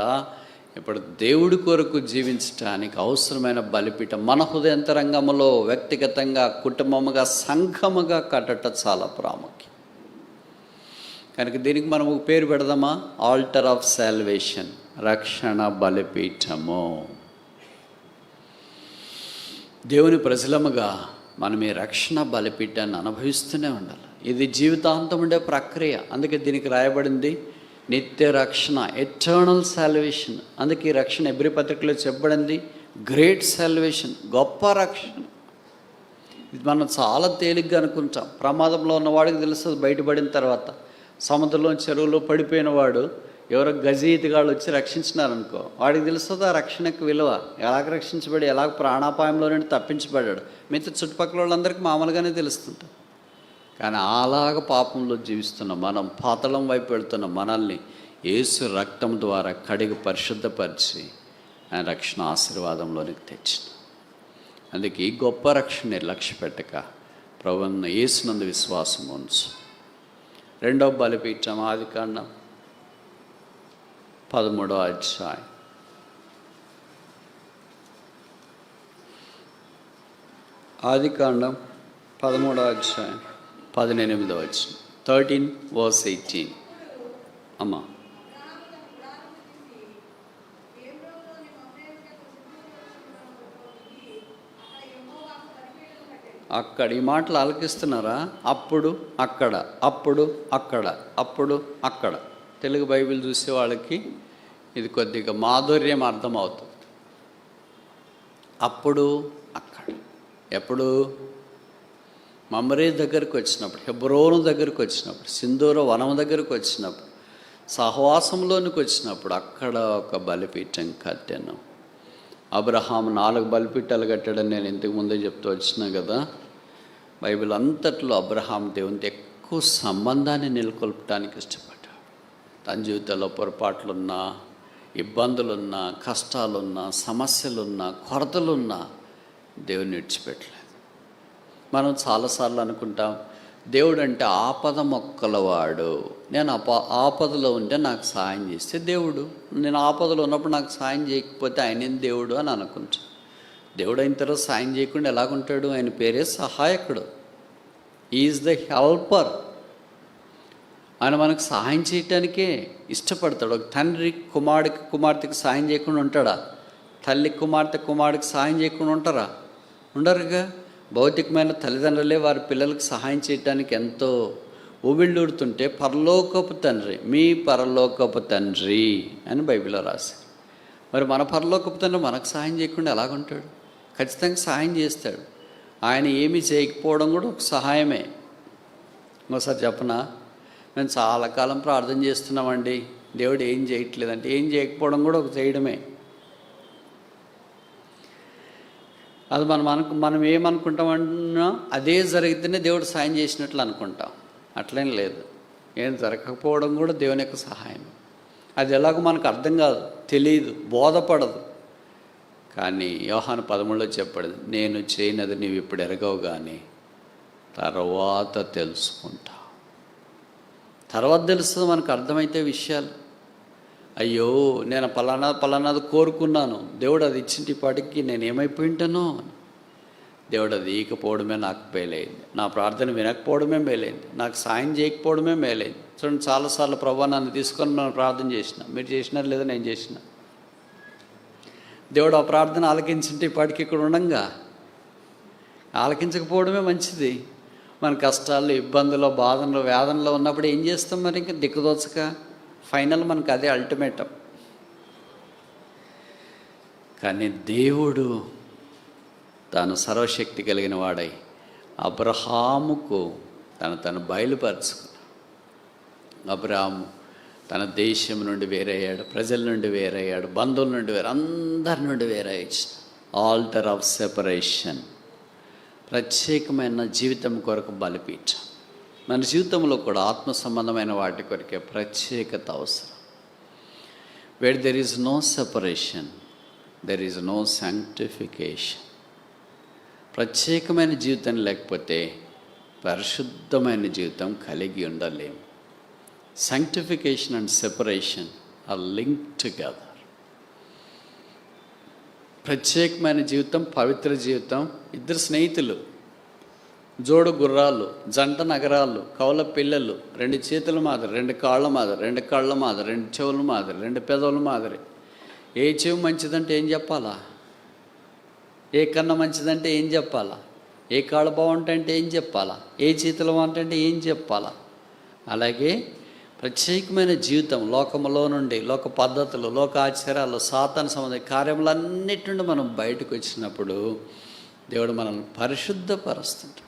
ఇప్పుడు దేవుడి కొరకు జీవించడానికి అవసరమైన బలిపీఠం మన హృదయంతరంగంలో వ్యక్తిగతంగా, కుటుంబముగా, సంఘముగా కట్టట చాలా ప్రాముఖ్యం. కనుక దీనికి మనం ఒక పేరు పెడదామా? ఆల్టర్ ఆఫ్ సాల్వేషన్, రక్షణ బలిపీఠము. దేవుని ప్రజలముగా మనం ఈ రక్షణ బలిపీఠాన్ని అనుభవిస్తూనే ఉండాలి. ఇది జీవితాంతం ఉండే ప్రక్రియ. అందుకే దీనికి రాయబడింది నిత్య రక్షణ, ఎటర్నల్ సాల్వేషన్. అందుకే ఈ రక్షణ ఎబ్రీ పత్రికలో చెప్పబడింది గ్రేట్ సాల్వేషన్, గొప్ప రక్షణ. ఇది మనం చాలా తేలిగ్గా అనుకుంటాం. ప్రమాదంలో ఉన్నవాడికి తెలుస్తుంది బయటపడిన తర్వాత. సముద్రంలో చెరువులో పడిపోయిన వాడు ఎవరో గజీతిగాళ్ళు వచ్చి రక్షించినారనుకో, వాడికి తెలుస్తుంది ఆ రక్షణకు విలువ. ఎలాగ రక్షించబడి, ఎలాగ ప్రాణాపాయంలో నుండి తప్పించబడ్డాడు. మిగతా చుట్టుపక్కల వాళ్ళందరికీ మామూలుగానే తెలుస్తుంటాం. కానీ అలాగ పాపంలో జీవిస్తున్న మనం, పాతాళం వైపు వెళ్తున్న మనల్ని యేసు రక్తం ద్వారా కడిగి పరిశుద్ధపరిచి ఆయన రక్షణ ఆశీర్వాదంలోనికి తెచ్చిన. అందుకే ఈ గొప్ప రక్షణ లక్ష్య పెట్టక ప్రభువున్న యేసునందు విశ్వాసం ఉంచు. రెండవ బలిపీఠం ఆదికాండం 13వ అధ్యాయం. ఆదికాండం 13వ అధ్యాయం 18వ వచనం. 13:18. అమ్మా, అక్కడ ఈ మాటలు ఆలకిస్తున్నారా? అప్పుడు అక్కడ, అప్పుడు అక్కడ, అప్పుడు అక్కడ. తెలుగు బైబిల్ చూసే వాళ్ళకి ఇది కొద్దిగా మాధుర్యం అర్థమవుతుంది. అప్పుడు అక్కడ. ఎప్పుడు? మమ్రే దగ్గరికి వచ్చినప్పుడు, హెబ్రోను దగ్గరికి వచ్చినప్పుడు, సింధూర వనం దగ్గరికి వచ్చినప్పుడు, సహవాసంలోనికి వచ్చినప్పుడు అక్కడ ఒక బలిపీఠం కట్టాను. అబ్రహాం 4 బలిపీఠాలు కట్టాడని నేను ఇంతకు ముందే చెప్తూ వచ్చినా కదా. బైబిల్ అంతట్లో అబ్రహాం దేవునితో ఎక్కువ సంబంధాన్ని నెలకొల్పడానికి ఇష్టపడ్డాడు. తన జీవితంలో పొరపాట్లున్నా, ఇబ్బందులున్నా, కష్టాలున్నా, సమస్యలున్నా, కొరతలున్నా దేవుని విడిచిపెట్టలేదు. మనం చాలాసార్లు అనుకుంటాం దేవుడు అంటే ఆపద మొక్కలవాడు. నేను ఆపదలో ఉంటే నాకు సాయం చేస్తే దేవుడు, నేను ఆపదలో ఉన్నప్పుడు నాకు సాయం చేయకపోతే ఆయన దేవుడు అని అనుకుంటాను. దేవుడు అయిన తర్వాత సాయం చేయకుండా ఎలాగుంటాడు? ఆయన పేరే సహాయకుడు. Is the helper. ఆయన మనకు సహాయం చేయటానికే ఇష్టపడతాడు. ఒక తండ్రి కుమార్తెకి సాయం చేయకుండా ఉంటాడా? తల్లి కుమారుడికి సాయం చేయకుండా ఉంటారా? ఉండరుగా. భౌతికమైన తల్లిదండ్రులే వారి పిల్లలకు సహాయం చేయడానికి ఎంతో ఊబిళ్ళూడుతుంటే పరలోకపు తండ్రి, మీ పరలోకపు తండ్రి అని బైబిల్లో రాశారు. మరి మన పరలోకపు తండ్రి మనకు సహాయం చేయకుండా ఎలాగుంటాడు? ఖచ్చితంగా సహాయం చేస్తాడు. ఆయన ఏమీ చేయకపోవడం కూడా ఒక సహాయమే. ఒకసారి చెప్పనా, మేము చాలా కాలం ప్రార్థన చేస్తున్నామండి, దేవుడు ఏం చేయట్లేదంటే ఏం చేయకపోవడం కూడా ఒక చేయడమే. అది మనం ఏమనుకుంటామన్నా అదే జరిగితేనే దేవుడు సాయం చేసినట్లు అనుకుంటాం. అట్లేం లేదు. ఏం జరగకపోవడం కూడా దేవుని యొక్క సహాయం. అది ఎలాగో మనకు అర్థం కాదు, తెలియదు, బోధపడదు. కానీ యోహాను 13లో చెప్పాడు, నేను చేయనది నీవు ఇప్పుడు ఎరగవు కానీ తర్వాత తెలుసుకుంటా. తర్వాత తెలుస్తుంది మనకు అర్థమైతే విషయాలు. అయ్యో నేను పలానాది కోరుకున్నాను, దేవుడు అది ఇచ్చింటి పాటికి నేను ఏమైపోయి ఉంటానో. దేవుడు అది ఇకపోవడమే నాకు మేలైంది, నా ప్రార్థన వినకపోవడమే మేలైంది, నాకు సాయం చేయకపోవడమే మేలైంది. చూడండి, చాలాసార్లు ప్రభువా నన్ను తీసుకొని మనం ప్రార్థన చేసిన, మీరు చేసినారు లేదా నేను చేసిన. దేవుడు ఆ ప్రార్థన ఆలకించింటే ఇప్పటికి ఇక్కడ ఉండంగా. ఆలకించకపోవడమే మంచిది. మన కష్టాల్లో, ఇబ్బందుల్లో, బాధల్లో, వేదనలో ఉన్నప్పుడు ఏం చేస్తాం? మరి ఇంకా దిక్కుదోచక ఫైనల్ మనకు అదే అల్టిమేటం. కానీ దేవుడు తాను సర్వశక్తి కలిగిన వాడై అబ్రహాముకు తను బయలుపరచుకున్నాడు. అబ్రహాము తన దేశం నుండి వేరయ్యాడు, ప్రజల నుండి వేరయ్యాడు, బంధువుల నుండి అందరి నుండి వేరయ్యాడు. ఆల్టర్ ఆఫ్ సెపరేషన్, ప్రత్యేకమైన జీవితం కొరకు బలిపీఠం. మన జీవితంలో కూడా ఆత్మ సంబంధమైన వాటి కొరకే ప్రత్యేకత అవసరం. Where there is no separation, there is no sanctification. ప్రత్యేకమైన జీవితం లేకపోతే పరిశుద్ధమైన జీవితం కలిగి ఉండలేము. Sanctification and separation are linked together. ప్రత్యేకమైన జీవితం, పవిత్ర జీవితం ఇద్దరు స్నేహితులు, జోడు గుర్రాలు, జంట నగరాలు, కౌల పిల్లలు, 2 చేతుల మాదిరి, 2 కాళ్ళ మాదిరి, 2 కళ్ళ మాదిరి, 2 చెవుల మాదిరి, 2 పెదవుల మాదిరి. ఏ చెవు మంచిదంటే ఏం చెప్పాలా? ఏ కన్ను మంచిదంటే ఏం చెప్పాలా? ఏ కాళ్ళు బాగుంటాయంటే ఏం చెప్పాలా? ఏ చేతులు బాగుంటాయంటే ఏం చెప్పాలా? అలాగే ప్రత్యేకమైన జీవితం, లోకములో నుండి, లోక పద్ధతులు, లోక ఆచారాలు, సాతాను సంబంధించిన కార్యములన్నిటి నుండి మనం బయటకు వచ్చినప్పుడు దేవుడు మనల్ని పరిశుద్ధపరుస్తుంటాడు.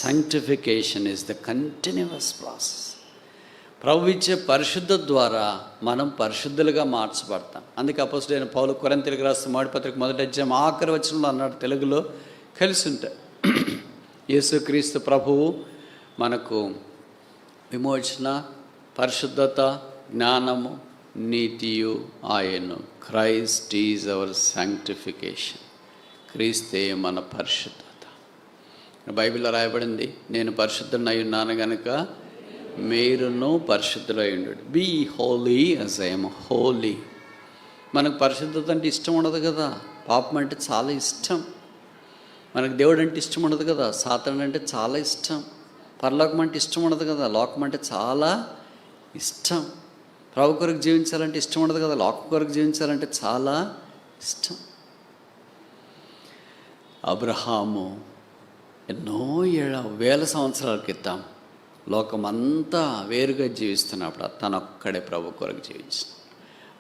Sanctification is the continuous process. ప్రభు ఇచ్చే పరిశుద్ధ ద్వారా మనం పరిశుద్ధులుగా మార్చబడతాం. అందుకే అపోస్తలుడైన పౌలు కొరింథీయులకు రాసిన మొదటి పత్రిక 1వ అధ్యాయం ఆఖరి వచనంలో అన్నాడు, తెలుగులో కలిసి ఉంటాయి, యేసుక్రీస్తు ప్రభువు మనకు విమోచన, పరిశుద్ధత, జ్ఞానము, నీతియు ఆయను. Christ is our sanctification. క్రీస్తే మన పరిశుద్ధత. బైబిల్లో రాయబడింది, నేను పరిశుద్ధుడై ఉన్నాను గనుక మీరును పరిశుద్ధులై ఉండు. Be holy as I am holy. మనకు పరిశుద్ధత అంటే ఇష్టం ఉండదు కదా. పాపం అంటే చాలా ఇష్టం. మనకు దేవుడు అంటే ఇష్టం ఉండదు కదా. సాతాను అంటే చాలా ఇష్టం. పరలోకం అంటే ఇష్టం ఉండదు కదా. లోకం అంటే చాలా ఇష్టం. ప్రభు కొరకు జీవించాలంటే ఇష్టం ఉండదు కదా. లోకం కొరకు జీవించాలంటే చాలా ఇష్టం. అబ్రహాము ఎన్నో వేల సంవత్సరాల క్రితం లోకమంతా వేరుగా జీవిస్తున్నప్పుడు తనొక్కడే ప్రభు కొరకు జీవించాడు.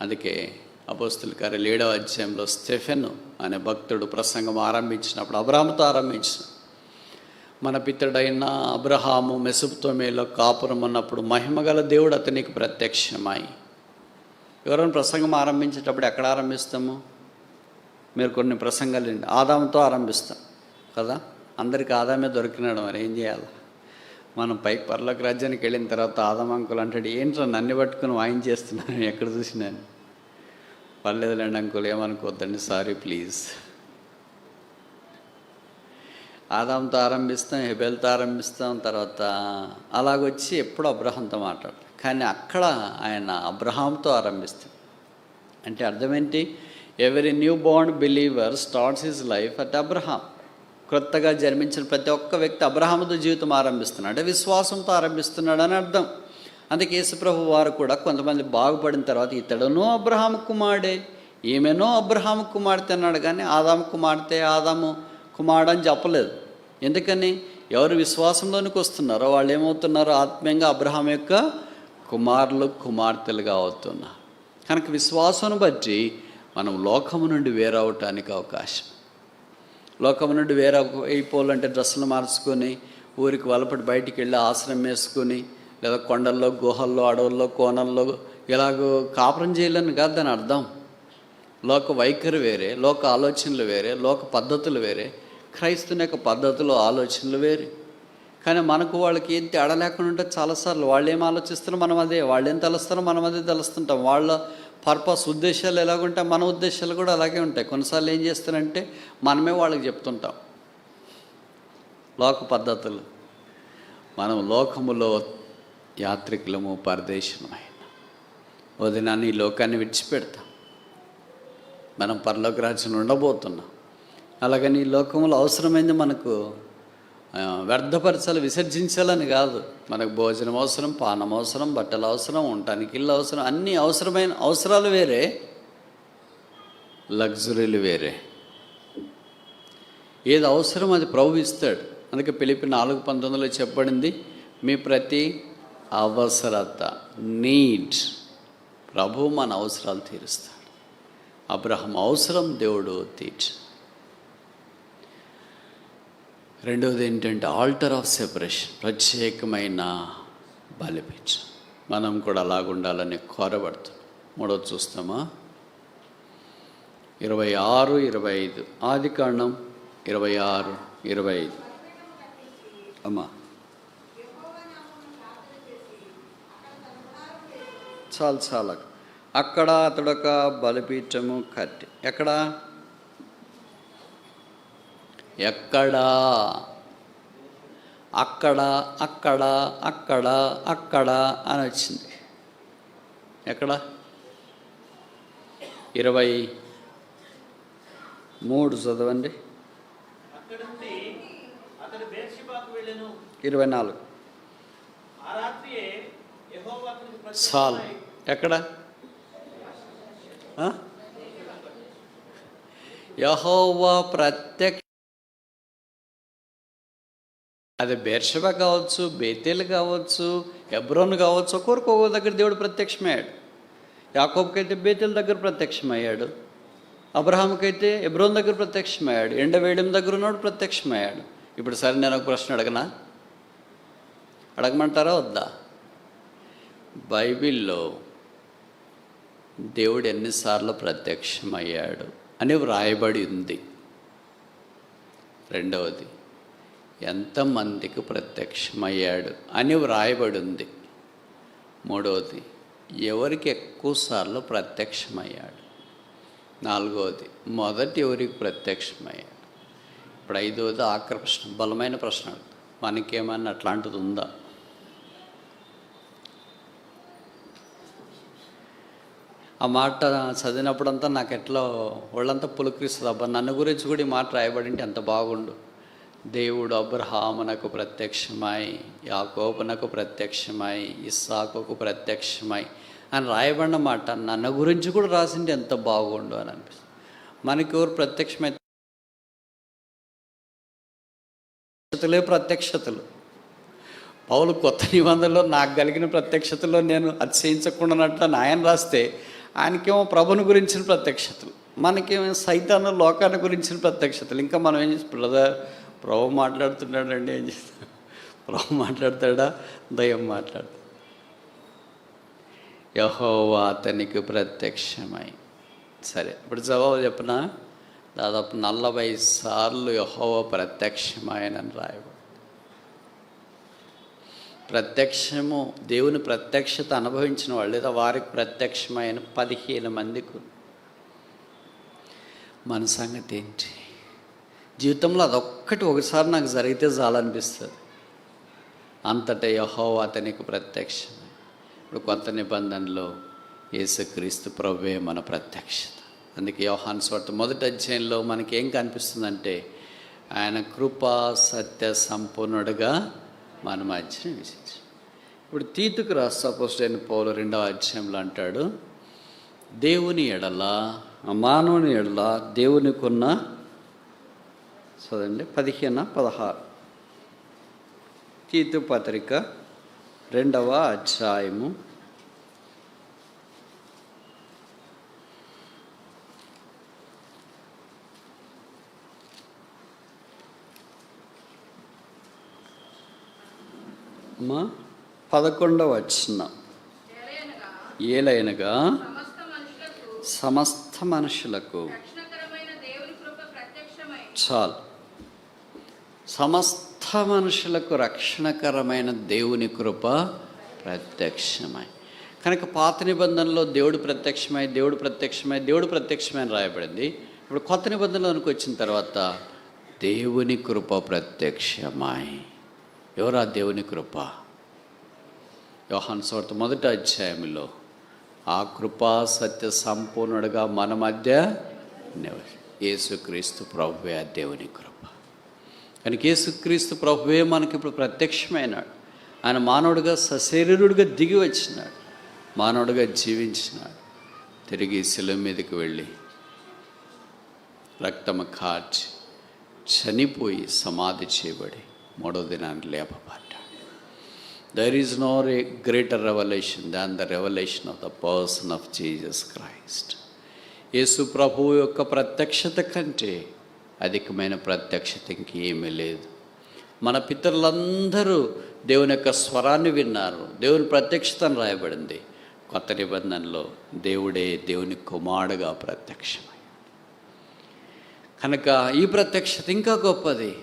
అందుకే అపోస్తలుల కార్యాలు 7వ అధ్యాయంలో స్టెఫెను అనే భక్తుడు ప్రసంగం ఆరంభించినప్పుడు అబ్రహాముతో ఆరంభించిన, మన పితడైన అబ్రహాము మెసొపొతామియాలో కాపురం ఉన్నప్పుడు మహిమగల దేవుడు అతనికి ప్రత్యక్షమై. ఎవరైనా ప్రసంగం ఆరంభించేటప్పుడు ఎక్కడ ఆరంభిస్తాము? మీరు కొన్ని ప్రసంగాలు ఆదాముతో ఆరంభిస్తాం కదా. అందరికీ ఆదామే దొరికినాడు, మరి ఏం చేయాలి? మనం పైకి పరలోక రాజ్యానికి వెళ్ళిన తర్వాత ఆదాం అంకుల్ అంటాడు, ఏంట్రా నన్ను పట్టుకుని వాయించేస్తున్నాను, ఎక్కడ చూసినాను. పర్లేదులేండి అంకుల్, ఏమనుకోవద్దండి, సారీ ప్లీజ్. ఆదాంతో ఆరంభిస్తాం, హెబెల్తో ఆరంభిస్తాం, తర్వాత అలాగొచ్చి ఎప్పుడు అబ్రహాంతో మాట్లాడతాం. కానీ అక్కడ ఆయన అబ్రహాంతో ఆరంభిస్తాం. అంటే అర్థమేంటి? Every newborn believer starts his life at Abraham. క్రొత్తగా జన్మించిన ప్రతి ఒక్క వ్యక్తి అబ్రహాముతో జీవితం ఆరంభిస్తున్నాడు, అంటే విశ్వాసంతో ఆరంభిస్తున్నాడు అని అర్థం. అందుకే యేసుప్రభు వారు కూడా కొంతమంది బాగుపడిన తర్వాత ఇతడునో అబ్రహాము కుమారుడే, ఈమెనో అబ్రహాము కుమార్తె అన్నాడు. కానీ ఆదాము కుమార్తె, ఆదాము కుమారుడు అని చెప్పలేదు. ఎందుకని? ఎవరు విశ్వాసంలోనికి వస్తున్నారో వాళ్ళు ఏమవుతున్నారో ఆత్మీయంగా అబ్రహాం యొక్క కుమారులు, కుమార్తెలుగా అవుతున్నారు. కనుక విశ్వాసం బట్టి మనం లోకము నుండి వేరవటానికి అవకాశం. లోకము నుండి వేరే అయిపోవాలంటే డ్రెస్సులు మార్చుకొని ఊరికి వలపటి బయటికి వెళ్ళి ఆశ్రమం వేసుకొని, లేదా కొండల్లో, గుహల్లో, అడవుల్లో, కోనల్లో ఇలాగో కాపురం చేయాలని కాదు దాని అర్థం. లోక వైఖరి వేరే, లోక ఆలోచనలు వేరే, లోక పద్ధతులు వేరే, క్రైస్తవుని యొక్క పద్ధతులు, ఆలోచనలు వేరే. కానీ మనకు వాళ్ళకి ఏం తేడా లేకుండా ఉంటే చాలాసార్లు వాళ్ళు ఏం ఆలోచిస్తారో మనం అదే, వాళ్ళు ఏం తలుస్తారో మనం అదే తలుస్తుంటాం. వాళ్ళ పర్పస్, ఉద్దేశాలు ఎలాగుంటాయి, మన ఉద్దేశాలు కూడా అలాగే ఉంటాయి. కొన్నిసార్లు ఏం చేస్తారంటే మనమే వాళ్ళకి చెప్తుంటాం లోక పద్ధతులు. మనం లోకములో యాత్రికులము, పరదేశమైన వదినాన్ని ఈ లోకాన్ని విడిచిపెడతాం. మనం పరలోక రాజ్యంలో ఉండబోతున్నాం. అలాగని ఈ లోకంలో అవసరమైంది మనకు వ్యర్థపరచాలి, విసర్జించాలని కాదు. మనకు భోజనం అవసరం, పానం అవసరం, బట్టలు అవసరం, ఉండటానికి ఇల్లు అవసరం, అన్నీ అవసరమైన అవసరాలు వేరే, లగ్జరీలు వేరే. ఏది అవసరం అది ప్రభు ఇస్తాడు. అందుకే ఫిలిప్పీ 4:19 చెప్పబడింది, మీ ప్రతి అవసరత, నీడ్, ప్రభు మన అవసరాలు తీరుస్తాడు. అబ్రహాం అవసరం దేవుడు తీర్చు. రెండవది ఏంటంటే ఆల్టర్ ఆఫ్ సెపరేషన్, ప్రత్యేకమైన బలిపీఠం. మనం కూడా అలాగుండాలని కోరబడుతున్నాం. మూడవది చూస్తామా? 26-25 ఆదికాండం 26-25. అమ్మా, చాలు. అక్కడ అతడొక బలిపీఠము కట్టి. ఎక్కడా అక్కడ అని వచ్చింది. ఎక్కడ 23 చదవండి. 24 చాలు. ఎక్కడ యెహోవా ప్రత్యక్ష, అది బెర్షెబా కావచ్చు, బేతేలు కావచ్చు, హెబ్రోన్ కావచ్చు, ఒక్కొక్క దగ్గర దేవుడు ప్రత్యక్షమయ్యాడు. యాకోబుకైతే బేతేలు దగ్గర ప్రత్యక్షమయ్యాడు, అబ్రహాముకైతే హెబ్రోన్ దగ్గర ప్రత్యక్షమయ్యాడు, ఎండవేయడం దగ్గర ఉన్నాడు ప్రత్యక్షమయ్యాడు. ఇప్పుడు సరే, నేను ఒక ప్రశ్న అడగమంటారా వద్దా? బైబిల్లో దేవుడు ఎన్నిసార్లు ప్రత్యక్షమయ్యాడు అని వ్రాయబడి ఉంది. రెండవది, ఎంతమందికి ప్రత్యక్షమయ్యాడు అని వ్రాయబడి ఉంది. మూడవది, ఎవరికి ఎక్కువసార్లు ప్రత్యక్షమయ్యాడు. నాలుగవది, మొదటి ఎవరికి ప్రత్యక్షమయ్యాడు. ఇప్పుడు ఐదవది ఆఖరి ప్రశ్న, బలమైన ప్రశ్న. మనకేమన్నా అట్లాంటిది ఉందా? ఆ మాట చదివినప్పుడంతా నాకు ఎట్లా వాళ్ళంతా పులకరిస్తుంది. అబ్బా, నన్ను గురించి కూడా ఈ మాట రాయబడింటే ఎంత బాగుండు. దేవుడు అబ్రహామునకు ప్రత్యక్షమై, యాకోబునకు ప్రత్యక్షమై, ఇస్సాకుకు ప్రత్యక్షమై అని రాయబడిన మాట నన్ను గురించి కూడా రాసింటే ఎంత బాగుండు అని అనిపిస్తుంది. మనకి ఎవరు ప్రత్యక్షతలు. పౌలు కొత్త నిబంధనలో నాకు కలిగిన ప్రత్యక్షతలో నేను అతిశయించకుండానట్లు ఆయన రాస్తే, ఆయనకేమో ప్రభుని గురించిన ప్రత్యక్షతలు, మనకేమో సైతాను లోకాన్ని గురించిన ప్రత్యక్షతలు. ఇంకా మనం ఏం చేస్తాం? బ్రదర్, ప్రభు మాట్లాడుతున్నాడండి, ఏం చేస్తాం? ప్రభు మాట్లాడతాడా? దయ్యం మాట్లాడతాడు. యెహోవా అతనికి ప్రత్యక్షమై. సరే, ఇప్పుడు జవాబు చెప్పిన దాదాపు 40 సార్లు యెహోవా ప్రత్యక్షమైనని రాయబడి. ప్రత్యక్షము, దేవుని ప్రత్యక్షత అనుభవించిన వాళ్ళు లేదా వారికి ప్రత్యక్షమైన 15 మందికి. మన సంగతి ఏంటి? జీవితంలో అదొక్కటి ఒకసారి నాకు జరిగితే చాలనిపిస్తుంది. అంతటా యెహోవా అతనికి ప్రత్యక్షమై. ఇప్పుడు కొత్త నిబంధనలో యేసుక్రీస్తు ప్రభువే మన ప్రత్యక్షత. అందుకే యోహాను సువార్త 1వ అధ్యాయంలో మనకేం కనిపిస్తుందంటే, ఆయన కృపా సత్య సంపూర్ణుడుగా మన మధ్యన విశేష. ఇప్పుడు తీతుకు రాష్ట్ర అపోస్తలుడైన పౌలు 2వ అధ్యాయంలో అంటాడు, దేవుని ఎడల, మానవుని ఎడల దేవునికున్న, చదండి 15-16 తీతు పత్రిక 2వ అధ్యాయము 11వ వచనం. ఏలైనగా సమస్త మనుషులకు, చాలు, సమస్త మనుషులకు రక్షణకరమైన దేవుని కృప ప్రత్యక్షమై. కనుక పాత నిబంధనలో దేవుడు ప్రత్యక్షమై అని రాయబడింది. ఇప్పుడు కొత్త నిబంధనలోనికి వచ్చిన తర్వాత దేవుని కృప ప్రత్యక్షమై. ఎవరా దేవుని కృప? యోహాను సువార్త 1వ అధ్యాయంలో ఆ కృపా సత్య సంపూర్ణుడుగా మన మధ్య యేసుక్రీస్తు ప్రభువే ఆ దేవుని కృప. కనుక యేసుక్రీస్తు ప్రభువే మనకి ఇప్పుడు ప్రత్యక్షమైనాడు. ఆయన మానవుడిగా సశరీరుడిగా దిగి వచ్చినాడు, మానవుడిగా జీవించినాడు, తిరిగి శిలువ మీదకి వెళ్ళి రక్తము కార్చి చనిపోయి సమాధి చేయబడి 3వ దినాన్ని లేపబడ్డాడు. There is no greater revelation than the revelation of the person of Jesus Christ. యేసు ప్రభువు యొక్క ప్రత్యక్షత కంటే అధికమైన ప్రత్యక్షత ఇంకేమీ లేదు. మన పితరులందరూ దేవుని యొక్క స్వరాన్ని విన్నారు, దేవుని ప్రత్యక్షతను రాయబడింది. కొత్త నిబంధనలో దేవుడే దేవుని కుమారుడుగా ప్రత్యక్షమై. కనుక ఈ ప్రత్యక్షత ఇంకా గొప్పది.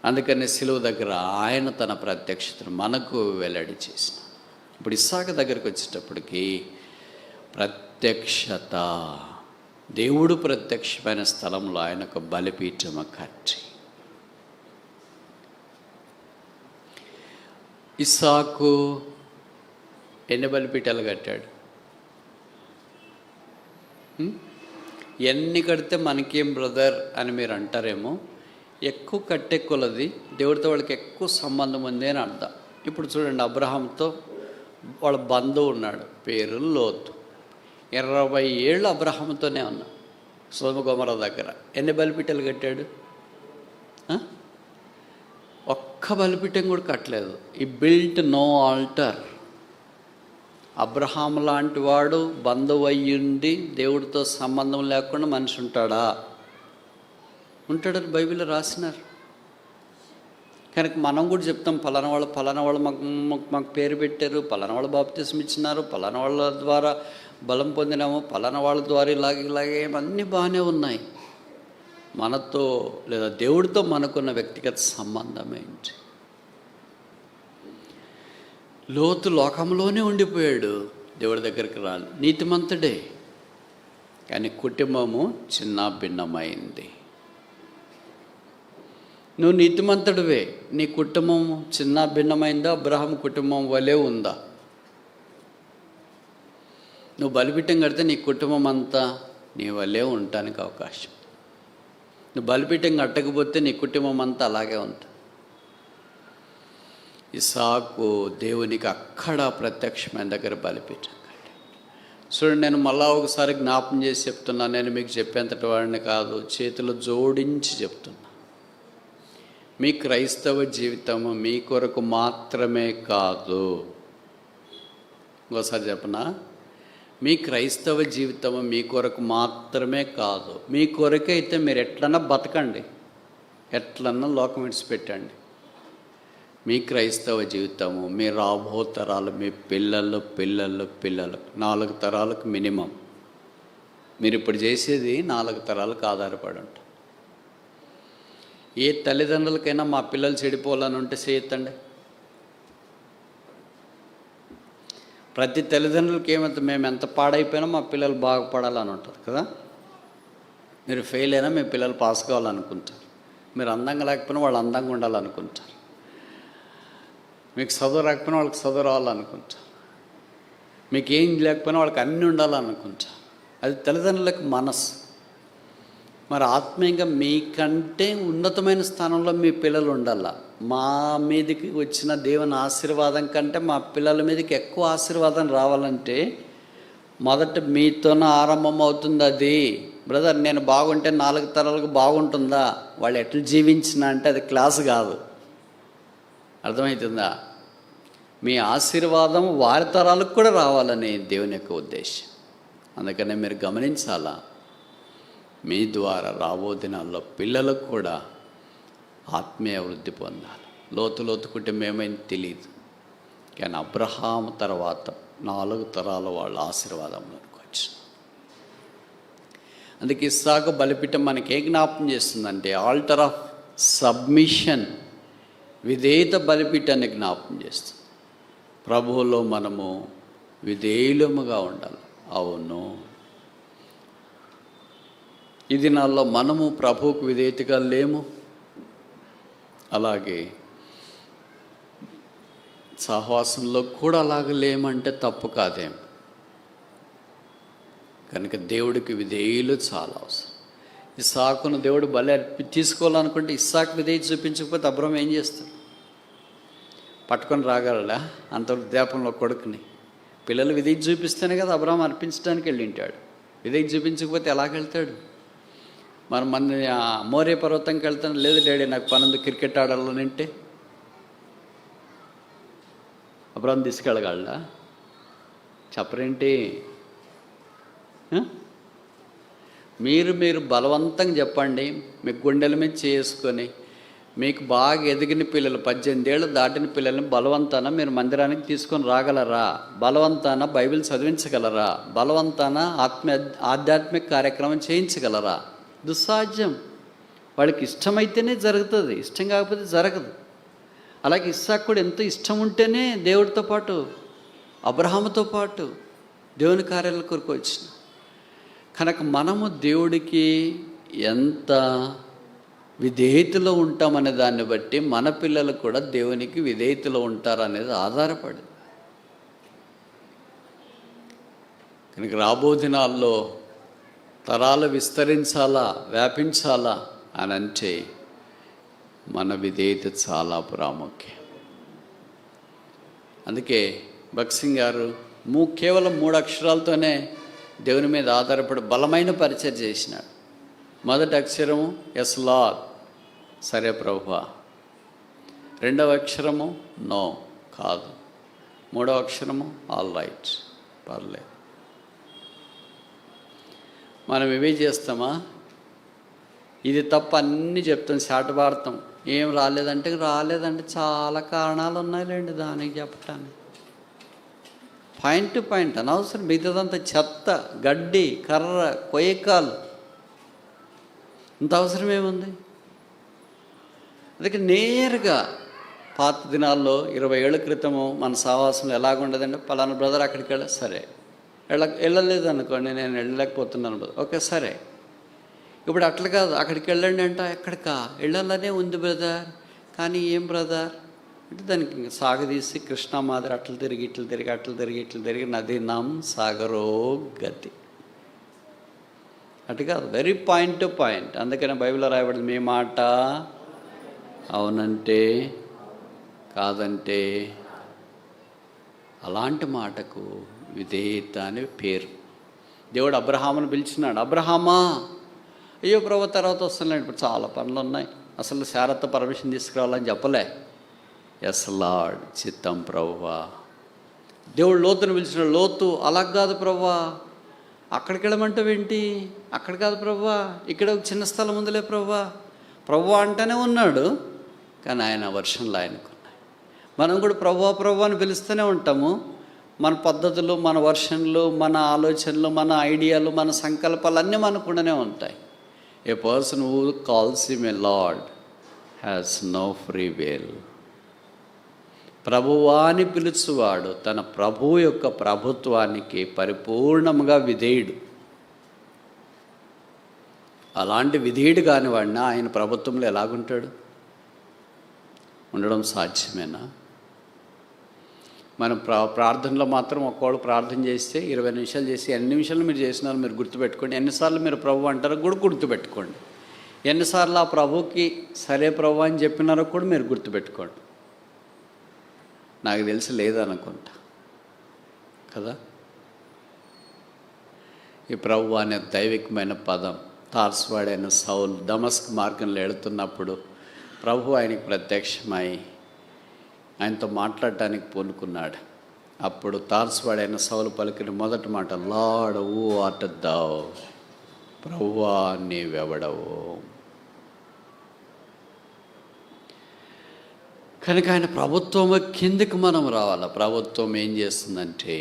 అందుకని శిలువ దగ్గర ఆయన తన ప్రత్యక్షతను మనకు వెల్లడి చేసిన. ఇప్పుడు ఇస్సాకు దగ్గరికి వచ్చేటప్పటికి ప్రత్యక్షత, దేవుడు ప్రత్యక్షమైన స్థలంలో ఆయన ఒక బలిపీఠము కట్టి, ఇస్సాకు ఎన్ని బలిపీఠాలు కట్టాడు? ఎన్ని కడితే మనకేం బ్రదర్ అని మీరు అంటారేమో. ఎక్కువ కట్టే కొలది దేవుడితో వాళ్ళకి ఎక్కువ సంబంధం ఉంది అని అర్థం. ఇప్పుడు చూడండి, అబ్రహాంతో వాళ్ళ బంధువు ఉన్నాడు, పేరు లోతు. 20 ఏళ్ళు అబ్రహాంతోనే ఉన్నా సొదొమ గొమొర్రా దగ్గర. ఎన్ని బలిపీఠాలు కట్టాడు? ఒక్క బలిపీఠం కూడా కట్టలేదు. ఈ బిల్ట్ నో ఆల్టర్. అబ్రహాం లాంటి వాడు బంధువు అయ్యుండి దేవుడితో సంబంధం లేకుండా మనిషి ఉంటాడా? ఉంటాడని బైబిల్లో రాసినారు. కనుక మనం కూడా చెప్తాం, పలానా వాళ్ళు మాకు పేరు పెట్టారు, పలానా వాళ్ళు బాప్తిసం ఇచ్చినారు, పలానా వాళ్ళ ద్వారా బలం పొందినాము, పలానా వాళ్ళ ద్వారా ఇలాగే అన్నీ బాగానే ఉన్నాయి. మనతో లేదా దేవుడితో మనకున్న వ్యక్తిగత సంబంధం ఏంటి? లోతు లోకంలోనే ఉండిపోయాడు, దేవుడి దగ్గరికి రాలి. నీతిమంతుడే, కానీ కుటుంబము చిన్న భిన్నమైంది. నువ్వు నీతిమంతుడివే, నీ కుటుంబం చిన్న భిన్నమైందా? అబ్రహాం కుటుంబం వలె ఉందా? నువ్వు బలిపీఠం కడితే నీ కుటుంబం అంతా నీ వలె ఉండటానికి అవకాశం. నువ్వు బలిపీఠం కట్టకపోతే నీ కుటుంబం అంతా అలాగే ఉంటుంది. ఇస్సాకు దేవునికి అక్కడ ప్రత్యక్షమైన దగ్గర బలిపీఠం కట్టాడు. చూడండి, నేను మళ్ళా ఒకసారి జ్ఞాపం చేసి చెప్తున్నా. నేను మీకు చెప్పేంతటి వాడిని కాదు, చేతులు జోడించి చెప్తున్నా. మీ క్రైస్తవ జీవితము మీ కొరకు మాత్రమే కాదు. ఇంకోసారి చెప్పనా? మీ క్రైస్తవ జీవితము మీ కొరకు మాత్రమే కాదు. మీ కొరకే అయితే మీరు ఎట్లన్నా బతకండి, ఎట్లన్నా లోకం విడిచిపెట్టండి. మీ క్రైస్తవ జీవితము మీ రాబో తరాలు, మీ పిల్లలు 4 తరాలకు మినిమం. మీరు ఇప్పుడు చేసేది 4 తరాలకు ఆధారపడి ఉంటుంది. ఏ తల్లిదండ్రులకైనా మా పిల్లలు చెడిపోవాలని ఉంటే చేయొద్దండి. ప్రతి తల్లిదండ్రులకి ఏమంత మేము ఎంత పాడైపోయినా మా పిల్లలు బాగుపడాలని ఉంటుంది కదా. మీరు ఫెయిల్ అయినా మీ పిల్లలు పాస్ కావాలనుకుంటారు. మీరు అందంగా లేకపోయినా వాళ్ళు అందంగా ఉండాలనుకుంటారు. మీకు చదువు రాకపోయినా వాళ్ళకి చదువు రావాలనుకుంటారు. మీకు ఏం లేకపోయినా వాళ్ళకి అన్నీ ఉండాలనుకుంటారు. అది తల్లిదండ్రులకు మనసు. మరి ఆత్మీయంగా మీకంటే ఉన్నతమైన స్థానంలో మీ పిల్లలు ఉండాల. మా మీదకి వచ్చిన దేవుని ఆశీర్వాదం కంటే మా పిల్లల మీదకి ఎక్కువ ఆశీర్వాదం రావాలంటే మొదట మీతోనే ఆరంభం అవుతుంది. అది బ్రదర్, నేను బాగుంటే 4 తరాలకు బాగుంటుందా? వాళ్ళు ఎట్లా జీవించినా అంటే అది క్లాస్ కాదు. అర్థమవుతుందా? మీ ఆశీర్వాదం వారి తరాలకు కూడా రావాలని దేవుని యొక్క ఉద్దేశం. అందుకనే మీరు గమనించాలా, మీ ద్వారా రాబో దినాల్లో పిల్లలకు కూడా ఆత్మీయ వృద్ధి పొందాలి. లోతు కుటుంబం ఏమైంది తెలియదు, కానీ అబ్రహాం తర్వాత 4 తరాల వాళ్ళ ఆశీర్వాదంలోకి వచ్చి. అందుకే ఇస్సాకు బలిపీఠం మనకి ఏ జ్ఞాపం చేస్తుందంటే ఆల్టర్ ఆఫ్ సబ్మిషన్, విధేయత బలిపీఠాన్ని జ్ఞాపం చేస్తుంది. ప్రభువులో మనము విధేయులముగా ఉండాలి. అవును, ఈ దినాల్లో మనము ప్రభువుకు విధేయతగా లేము. అలాగే సహవాసంలో కూడా అలాగే లేమంటే తప్పు కాదేం. కనుక దేవుడికి విధేయులు చాలా అవసరం. ఇస్సాకును దేవుడు బలి తీసుకోవాలనుకుంటే ఇస్సాకు విధేయత చూపించకపోతే అబ్రహాం ఏం చేస్తాడు? పట్టుకొని రాగలడా అంత వృద్ధాపంలో కొడుకుని? పిల్లలు విధేయత చూపిస్తేనే కదా అబ్రహాం అర్పించడానికి వెళ్ళింటాడు. విధేయత చూపించకపోతే ఎలాగెళ్తాడు? మరి మన మోరే పర్వతంకి వెళ్తాను, లేదు డాడీ నాకు పనుంది క్రికెట్ ఆడాలనంటే అబ్రహాం తీసుకెళ్ళగలడా? చెప్పరేంటి? మీరు బలవంతంగా చెప్పండి, మీకు గుండెల మీద చేసుకొని మీకు బాగా ఎదిగిన పిల్లలు 18 ఏళ్ళు దాటిన పిల్లల్ని బలవంతాన మీరు మందిరానికి తీసుకొని రాగలరా? బలవంతాన బైబిల్ చదివించగలరా? బలవంతాన ఆధ్యాత్మిక కార్యక్రమం చేయించగలరా? దుస్సాధ్యం. వాళ్ళకి ఇష్టమైతేనే జరుగుతుంది, ఇష్టం కాకపోతే జరగదు. అలాగే ఇస్సాకు కూడా ఎంతో ఇష్టం ఉంటేనే దేవుడితో పాటు అబ్రహాముతో పాటు దేవుని కార్యాల కొరకు వచ్చిన. కనుక మనము దేవుడికి ఎంత విధేయతలో ఉంటామనే దాన్ని బట్టి మన పిల్లలు కూడా దేవునికి విధేయతలో ఉంటారనేది ఆధారపడి. కనుక రాబో దినాల్లో తరాలు విస్తరించాలా, వ్యాపించాలా అని అంటే మన విధేయత చాలా ప్రాముఖ్యం. అందుకే భక్సింగ్ గారు కేవలం 3 అక్షరాలతోనే దేవుని మీద ఆధారపడి బలమైన పరిచయం చేసినాడు. మొదటి అక్షరము ఎస్ లార్డ్, సరే ప్రభువా. రెండవ అక్షరము నో, కాదు. మూడవ అక్షరము ఆల్ రైట్, పర్లేదు. మనం ఇవే చేస్తామా? ఇది తప్ప అన్నీ చెప్తాం, శాటభారతం. ఏం రాలేదంటే చాలా కారణాలు ఉన్నాయిలేండి దానికి చెప్పటానికి. పాయింట్ టు పాయింట్ అనవసరం. మిగతాదంతా చెత్త, గడ్డి, కర్ర, కొయ్యకాలు. ఇంత అవసరం ఏముంది? అందుకే నేరుగా పాత దినాల్లో 20 ఏళ్ళ క్రితము మన సావాసంలో ఎలాగుండదండి, పలానా బ్రదర్ అక్కడికి వెళ్ళా, సరే. వెళ్ళలేదు అనుకోండి, నేను వెళ్ళలేకపోతున్నాను, ఓకే సరే. ఇప్పుడు అట్లా కాదు, అక్కడికి వెళ్ళండి అంట. ఎక్కడికా వెళ్ళాలనే ఉంది బ్రదర్, కానీ ఏం బ్రదర్ అంటే దానికి ఇంకా సాగదీసి కృష్ణామాదిరి అట్లా తిరిగి నది నాం సాగరో గతి. అటు కాదు, వెరీ పాయింట్ టు పాయింట్. అందుకనే బైబిల్లో రాయబడింది, మీ మాట అవునంటే కాదంటే. అలాంటి మాటకు విధేయత అని పేరు. దేవుడు అబ్రహామును పిలిచినాడు, అబ్రహామా. అయ్యో ప్రభు తర్వాత వస్తున్నాడు, ఇప్పుడు చాలా పనులు ఉన్నాయి, అసలు శారత్తో పర్మిషన్ తీసుకురావాలని చెప్పలే. ఎస్ లార్డ్, చిత్తం ప్రభువా. దేవుడు లోతును పిలిచినాడు, లోతు అలా కాదు ప్రభువా, అక్కడికి వెళ్ళమంటావేంటి, అక్కడ కాదు ప్రభువా, ఇక్కడ ఒక చిన్న స్థలం ఉందిలే ప్రభువా. ప్రభువా అంటేనే ఉన్నాడు, కానీ ఆయన వర్షన్లో ఆయనకున్నాయి. మనం కూడా ప్రభువా అని పిలుస్తూనే ఉంటాము. మన పద్ధతులు, మన వర్షన్లు, మన ఆలోచనలు, మన ఐడియాలు, మన సంకల్పాలు అన్నీ మనకుండానే ఉంటాయి. A person who calls him a Lord has no free will. ప్రభువా అని పిలుచువాడు తన ప్రభువు యొక్క ప్రభుత్వానికి పరిపూర్ణంగా విధేయుడు. అలాంటి విధేయుడు కాని వాడిని ఆయన ప్రభుత్వంలో ఎలాగుంటాడు? ఉండడం సాధ్యమేనా? మనం ప్రార్థనలో మాత్రం ఒక్కోడు ప్రార్థన చేస్తే 20 నిమిషాలు చేసి, ఎన్ని నిమిషాలు మీరు చేసినారు మీరు గుర్తుపెట్టుకోండి. ఎన్నిసార్లు మీరు ప్రభు అంటారో కూడా గుర్తుపెట్టుకోండి. ఎన్నిసార్లు ఆ ప్రభుకి సరే ప్రభు అని చెప్పినారో కూడా మీరు గుర్తుపెట్టుకోండి. నాకు తెలిసి లేదనుకుంటా కదా. ఈ ప్రభు అనే దైవికమైన పదం తార్సువాడైన సౌలు దమస్క్ మార్గంలో వెళుతున్నప్పుడు ప్రభు ఆయనకు ప్రత్యక్షమై ఆయనతో మాట్లాడటానికి పూనుకున్నాడు. అప్పుడు తార్సువాడైన సౌలు పలికిన మొదటి మాట, లార్డ్ హూ ఆర్ట్ దౌ, ప్రభువా నీవెవడవు. కనుక ఆయన ప్రభుత్వం కిందకి మనం రావాలి. ప్రభుత్వం ఏం చేస్తుందంటే,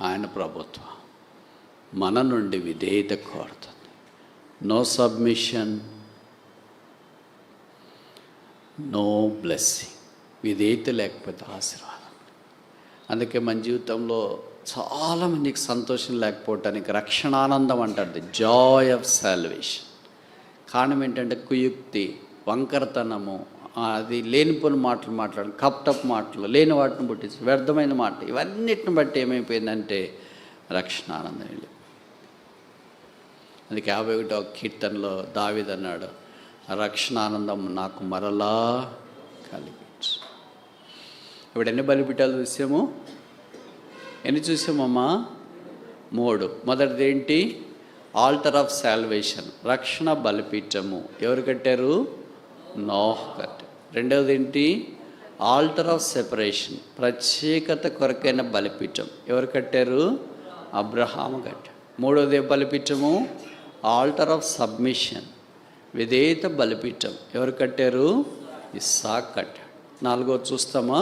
ఆయన ప్రభుత్వం మన నుండి విధేయత కోరుతుంది. No submission, no blessing. విధేయత లేకపోతే ఆశీర్వాదం. అందుకే మన జీవితంలో చాలామందికి సంతోషం లేకపోవటానికి రక్షణానందం అంటారు, ది జాయ్ ఆఫ్ సాల్వేషన్. కారణం ఏంటంటే కుయుక్తి, వంకరతనము, అది లేనిపోని మాటలు మాట్లాడడం, కప్టప్ మాటలు, లేని వాటిని పుట్టించి వ్యర్థమైన మాట, ఇవన్నిటిని బట్టి ఏమైపోయిందంటే రక్షణానందం వెళ్ళి. అందుకే 51వ కీర్తనలో దావీదు అన్నాడు, రక్షణానందం నాకు మరలా కలిగించు. ఇప్పుడు ఎన్ని బలిపీఠాలు చూసాము? ఎన్ని చూసామమ్మా? 3. మొదటిది ఏంటి? ఆల్టర్ ఆఫ్ సాల్వేషన్, రక్షణ బలిపీఠము. ఎవరు కట్టారు? నోహ్ కట్టారు. రెండవది ఏంటి? ఆల్టర్ ఆఫ్ సెపరేషన్, ప్రత్యేకత కొరకైన బలిపీఠం. ఎవరు కట్టారు? అబ్రహాము కట్టారు. మూడవది బలిపీఠము ఆల్టర్ ఆఫ్ సబ్మిషన్, విధేయత బలిపీఠం. ఎవరు కట్టారు? ఇస్సాకు కట్టాడు. 4వది చూస్తామా?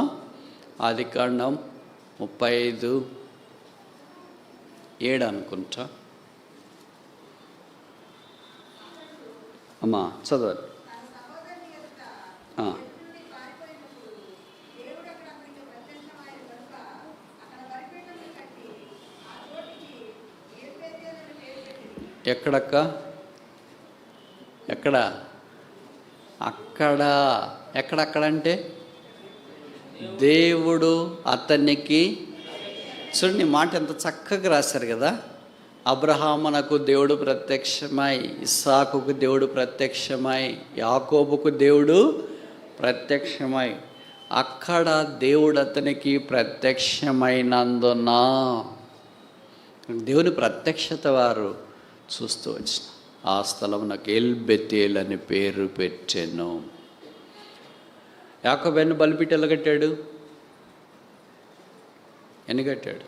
ఆదికాండం 35:7 అనుకుంటా. అమ్మా చదవండి. ఎక్కడక్క? ఎక్కడ? అక్కడ. ఎక్కడక్కడంటే దేవుడు అతనికి, చూడండి మాట ఎంత చక్కగా రాశారు కదా. అబ్రహామునకు దేవుడు ప్రత్యక్షమై, ఇస్సాకుకు దేవుడు ప్రత్యక్షమై, యాకోబుకు దేవుడు ప్రత్యక్షమై, అక్కడ దేవుడు అతనికి ప్రత్యక్షమైనందున దేవుని ప్రత్యక్షత వారు చూస్తూ వచ్చిన ఆ స్థలం నాకు ఎల్బెతేల్ అని పేరు పెట్టాను. యాకోబు ఎన్ని బలిపీఠాలు ఎలా కట్టాడు? ఎన్ని కట్టాడు?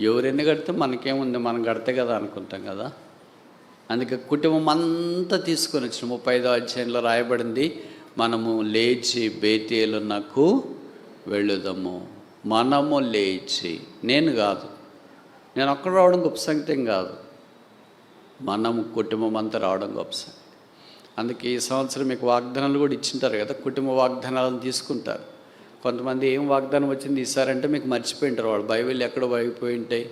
ఎవరెన్ని కడితే మనకేముంది, మనం కడితే కదా అనుకుంటాం కదా. అందుకే కుటుంబం అంతా తీసుకొని వచ్చిన 35వ అధ్యాయంలో రాయబడింది, మనము లేచి బేతేలునకు వెళ్ళుదాము. మనము లేచి, నేను కాదు, నేను ఒక్కడ రావడం గొప్ప సంగతి కాదు, మనము కుటుంబం అంతా రావడం గొప్ప సంగతి. అందుకే ఈ సంవత్సరం మీకు వాగ్దానాలు కూడా ఇచ్చింటారు కదా, కుటుంబ వాగ్దానాలను తీసుకుంటారు. కొంతమంది ఏం వాగ్దానం వచ్చింది ఇస్తారంటే మీకు మర్చిపోయింటారు. వాళ్ళు బైబిల్ ఎక్కడో పడిపోయి ఉంటాయి,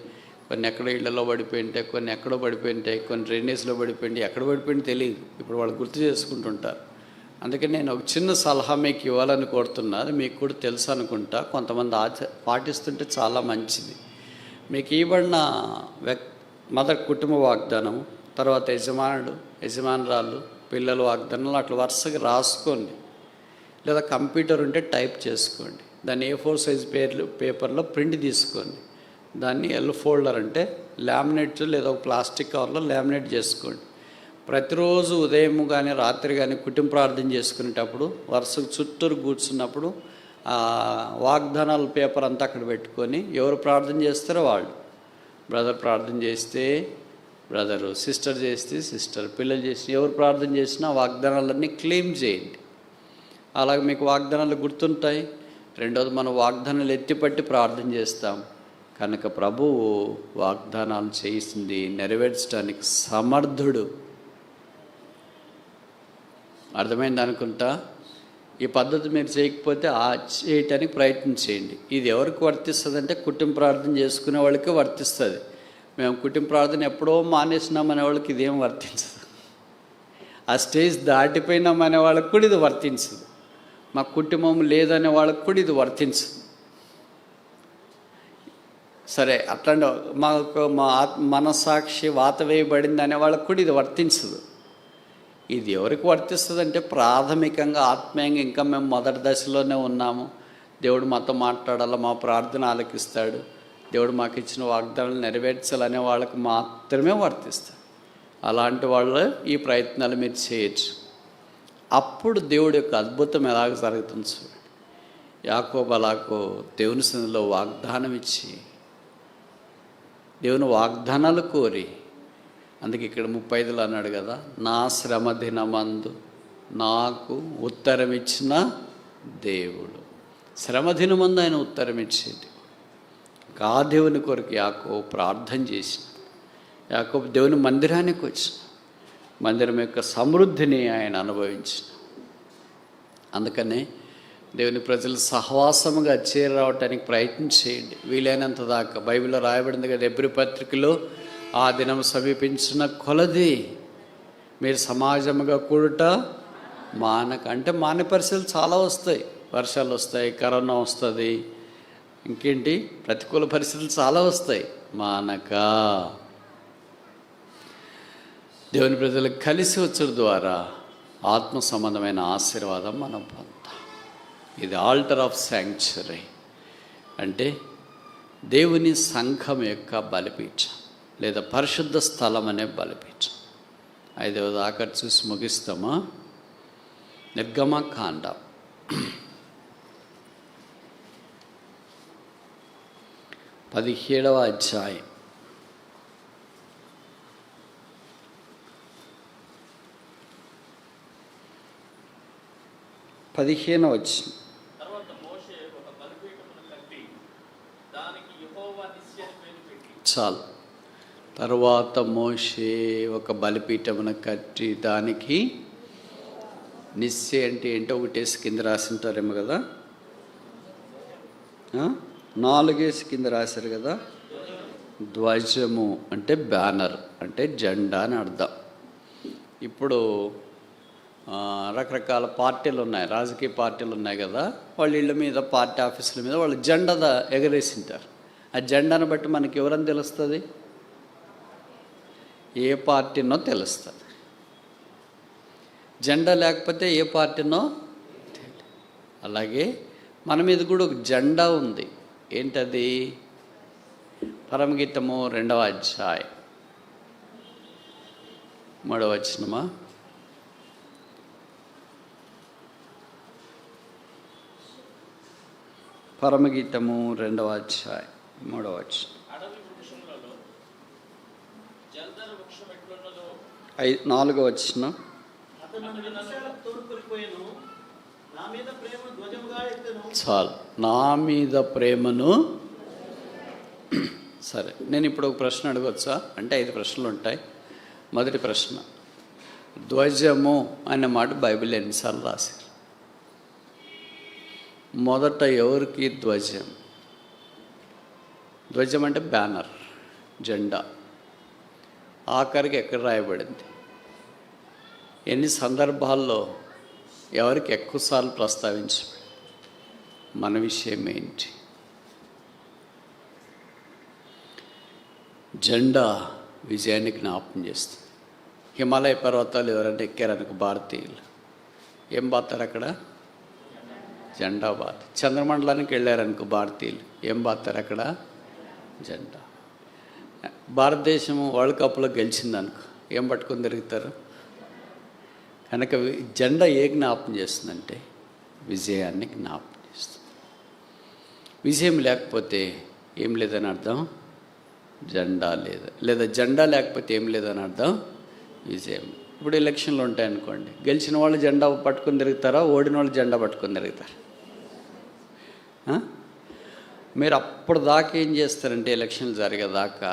కొన్ని ఎక్కడో ఇళ్లలో పడిపోయి ఉంటాయి, కొన్ని ఎక్కడో పడిపోయి ఉంటాయి, కొన్ని డ్రైనేజ్లో పడిపోయింటాయి, ఎక్కడ పడిపోయింది తెలియదు. ఇప్పుడు వాళ్ళు గుర్తు చేసుకుంటుంటారు. అందుకే నేను ఒక చిన్న సలహా మీకు ఇవ్వాలని కోరుతున్నారు. మీకు కూడా తెలుసు అనుకుంటా, కొంతమంది పాటిస్తుంటే చాలా మంచిది. మీకు ఇవ్వబడిన మొదటి కుటుంబ వాగ్దానం, తర్వాత యజమానురాలు, పిల్లల వాగ్దానాలు అట్లా వరుసగా రాసుకోండి. లేదా కంప్యూటర్ ఉంటే టైప్ చేసుకోండి. దాన్ని A4 సైజ్ పేపర్లో ప్రింట్ తీసుకోండి. దాన్ని ఫోల్డర్ అంటే లామినేట్ లేదా ఒక ప్లాస్టిక్ కవర్లో లామినేట్ చేసుకోండి. ప్రతిరోజు ఉదయం కానీ రాత్రి కానీ కుటుంబ ప్రార్థన చేసుకునేటప్పుడు వరుసగా చుట్టూరు కూర్చున్నప్పుడు వాగ్దానాల పేపర్ అంతా అక్కడ పెట్టుకొని ఎవరు ప్రార్థన చేస్తారో వాళ్ళు, బ్రదర్ ప్రార్థన చేస్తే బ్రదరు, సిస్టర్ చేస్తే సిస్టర్, పిల్లలు చేసి ఎవరు ప్రార్థన చేసినా వాగ్దానాలన్నీ క్లెయిమ్ చేయండి. అలాగే మీకు వాగ్దానాలు గుర్తుంటాయి. రెండోది, మనం వాగ్దానాలు ఎత్తిపట్టి ప్రార్థన చేస్తాం కనుక ప్రభువు వాగ్దానాలు చేసింది నెరవేర్చడానికి సమర్థుడు. అర్థమైంది అనుకుంటా. ఈ పద్ధతి మీరు చేయకపోతే చేయటానికి ప్రయత్నం చేయండి. ఇది ఎవరికి వర్తిస్తుంది అంటే కుటుంబ ప్రార్థన చేసుకునే వాళ్ళకి వర్తిస్తుంది. మేము కుటుంబ ప్రార్థన ఎప్పుడో మానేసినామనే వాళ్ళకి ఇదేం వర్తించదు. ఆ స్టేజ్ దాటిపోయినామనే వాళ్ళకి కూడా ఇది వర్తించదు. మా కుటుంబం లేదనే వాళ్ళకి కూడా ఇది వర్తించదు. సరే, అట్లాంటి మా మనసాక్షి వాత వేయబడింది అనే వాళ్ళకి కూడా ఇది వర్తించదు. ఇది ఎవరికి వర్తిస్తుంది అంటే ప్రాథమికంగా ఆత్మీయంగా ఇంకా మేము మొదటి దశలోనే ఉన్నాము, దేవుడు మాతో మాట్లాడాలా, మా ప్రార్థన ఆలకిస్తాడు, దేవుడు మాకు ఇచ్చిన వాగ్దానాలు నెరవేర్చాలనే వాళ్ళకి మాత్రమే వర్తిస్తాడు. అలాంటి వాళ్ళు ఈ ప్రయత్నాలు మీరు చేయొచ్చు. అప్పుడు దేవుడి యొక్క అద్భుతం ఎలాగ జరుగుతుంది చూడండి. యాకోబు అలాగో దేవుని సన్నిధిలో వాగ్దానం ఇచ్చి, దేవుని వాగ్దానాలు కోరి, అందుకే ఇక్కడ 35లో అన్నాడు కదా, నా శ్రమ దినమందు నాకు ఉత్తరం ఇచ్చిన దేవుడు. శ్రమ దినమందు ఆయన ఉత్తరం ఇచ్చేది. ఆ దేవుని కొరకు యాకోబు ప్రార్థన చేసిన, యాకోబు దేవుని మందిరానికి వచ్చిన, మందిరం యొక్క సమృద్ధిని ఆయన అనుభవించిన. అందుకనే దేవుని ప్రజలు సహవాసముగా చేరరావటానికి ప్రయత్నం చేయండి వీలైనంత దాకా. బైబిల్లో రాయబడింది కదా, హెబ్రీ పత్రికలో, ఆ దినం సమీపించిన కొలది మీరు సమాజముగా కూడుట మానక. అంటే మానే పరిస్థితులు చాలా వస్తాయి. వర్షాలు వస్తాయి, కరోనా వస్తుంది, ఇంకేంటి ప్రతికూల పరిస్థితులు చాలా వస్తాయి. మానక దేవుని ప్రజలకు కలిసి వచ్చడం ద్వారా ఆత్మ సంబంధమైన ఆశీర్వాదం మనం పొందాం. ఇది ఆల్టర్ ఆఫ్ శాంక్చురీ అంటే దేవుని సంఘం యొక్క బలిపీఠం లేదా పరిశుద్ధ స్థలం అనే బలిపీఠం. 5వ దాకా చూసి ముగిస్తామా? నిర్గమకాండం 17వ అధ్యాయం 15వ వచనం. చాలు. తర్వాత మోషే ఒక బలిపీఠమును కట్టి దానికి నిస్సే అంటే ఏంటో ఒకటేసి కింద రాసింటారేమో కదా, 4 కింద రాశారు కదా, ధ్వజము అంటే బ్యానర్, అంటే జెండా అని అర్థం. ఇప్పుడు రకరకాల పార్టీలు ఉన్నాయి, రాజకీయ పార్టీలు ఉన్నాయి కదా, వాళ్ళ ఇళ్ళ మీద, పార్టీ ఆఫీసుల మీద వాళ్ళు జెండా ఎగరేసింటారు. ఆ జెండాను బట్టి మనకి ఎవరని తెలుస్తుంది? ఏ పార్టీనో తెలుస్తుంది. జెండా లేకపోతే ఏ పార్టీనో తెలియదు. అలాగే మన మీద కూడా ఒక జెండా ఉంది. ఏంటది? పరమగీతము 2వ అధ్యాయం 3వ వచనమా? పరమగీతము 2వ అధ్యాయం 3వ వచనం. 4వ వచనం. చాలు, నా మీద ప్రేమను. సరే, నేను ఇప్పుడు ఒక ప్రశ్న అడగవచ్చా? అంటే 5 ప్రశ్నలు ఉంటాయి. మొదటి ప్రశ్న, ధ్వజము అనే మాట బైబిల్ ఎన్నిసార్లు రాశారు? మొదట ఎవరికి ధ్వజం? ధ్వజం అంటే బ్యానర్, జెండా. ఆఖరికి ఎక్కడ రాయబడింది? ఎన్ని సందర్భాల్లో ఎవరికి ఎక్కువసార్లు ప్రస్తావించబడింది? మన విషయం ఏంటి? జెండా విజయాన్ని జ్ఞాపకం చేస్తుంది. హిమాలయ పర్వతాలు ఎవరైనా ఎక్కారనుకో భారతీయులు, ఏం బాతారు అక్కడ? జెండా బాత. చంద్రమండలానికి వెళ్ళారనుకో భారతీయులు, ఏం బాతారు అక్కడ? జెండా. భారతదేశం వరల్డ్ కప్లో గెలిచిందనుకో, ఏం పట్టుకొని తిరుగుతారు? కనుక జెండా ఏ జ్ఞాపకం చేస్తుందంటే విజయాన్ని జ్ఞాపకం చేస్తుంది. విజయం లేకపోతే ఏం లేదని అర్థం? జెండా లేదు. లేదా జెండా లేకపోతే ఏం లేదని అర్థం? విజయం. ఇప్పుడు ఎలక్షన్లు ఉంటాయనుకోండి, గెలిచిన వాళ్ళు జెండా పట్టుకొని తిరుగుతారా? ఓడిన వాళ్ళు జెండా పట్టుకొని తిరుగుతారు? మీరు అప్పుడు దాకా ఏం చేస్తారంటే, ఎలక్షన్లు జరిగేదాకా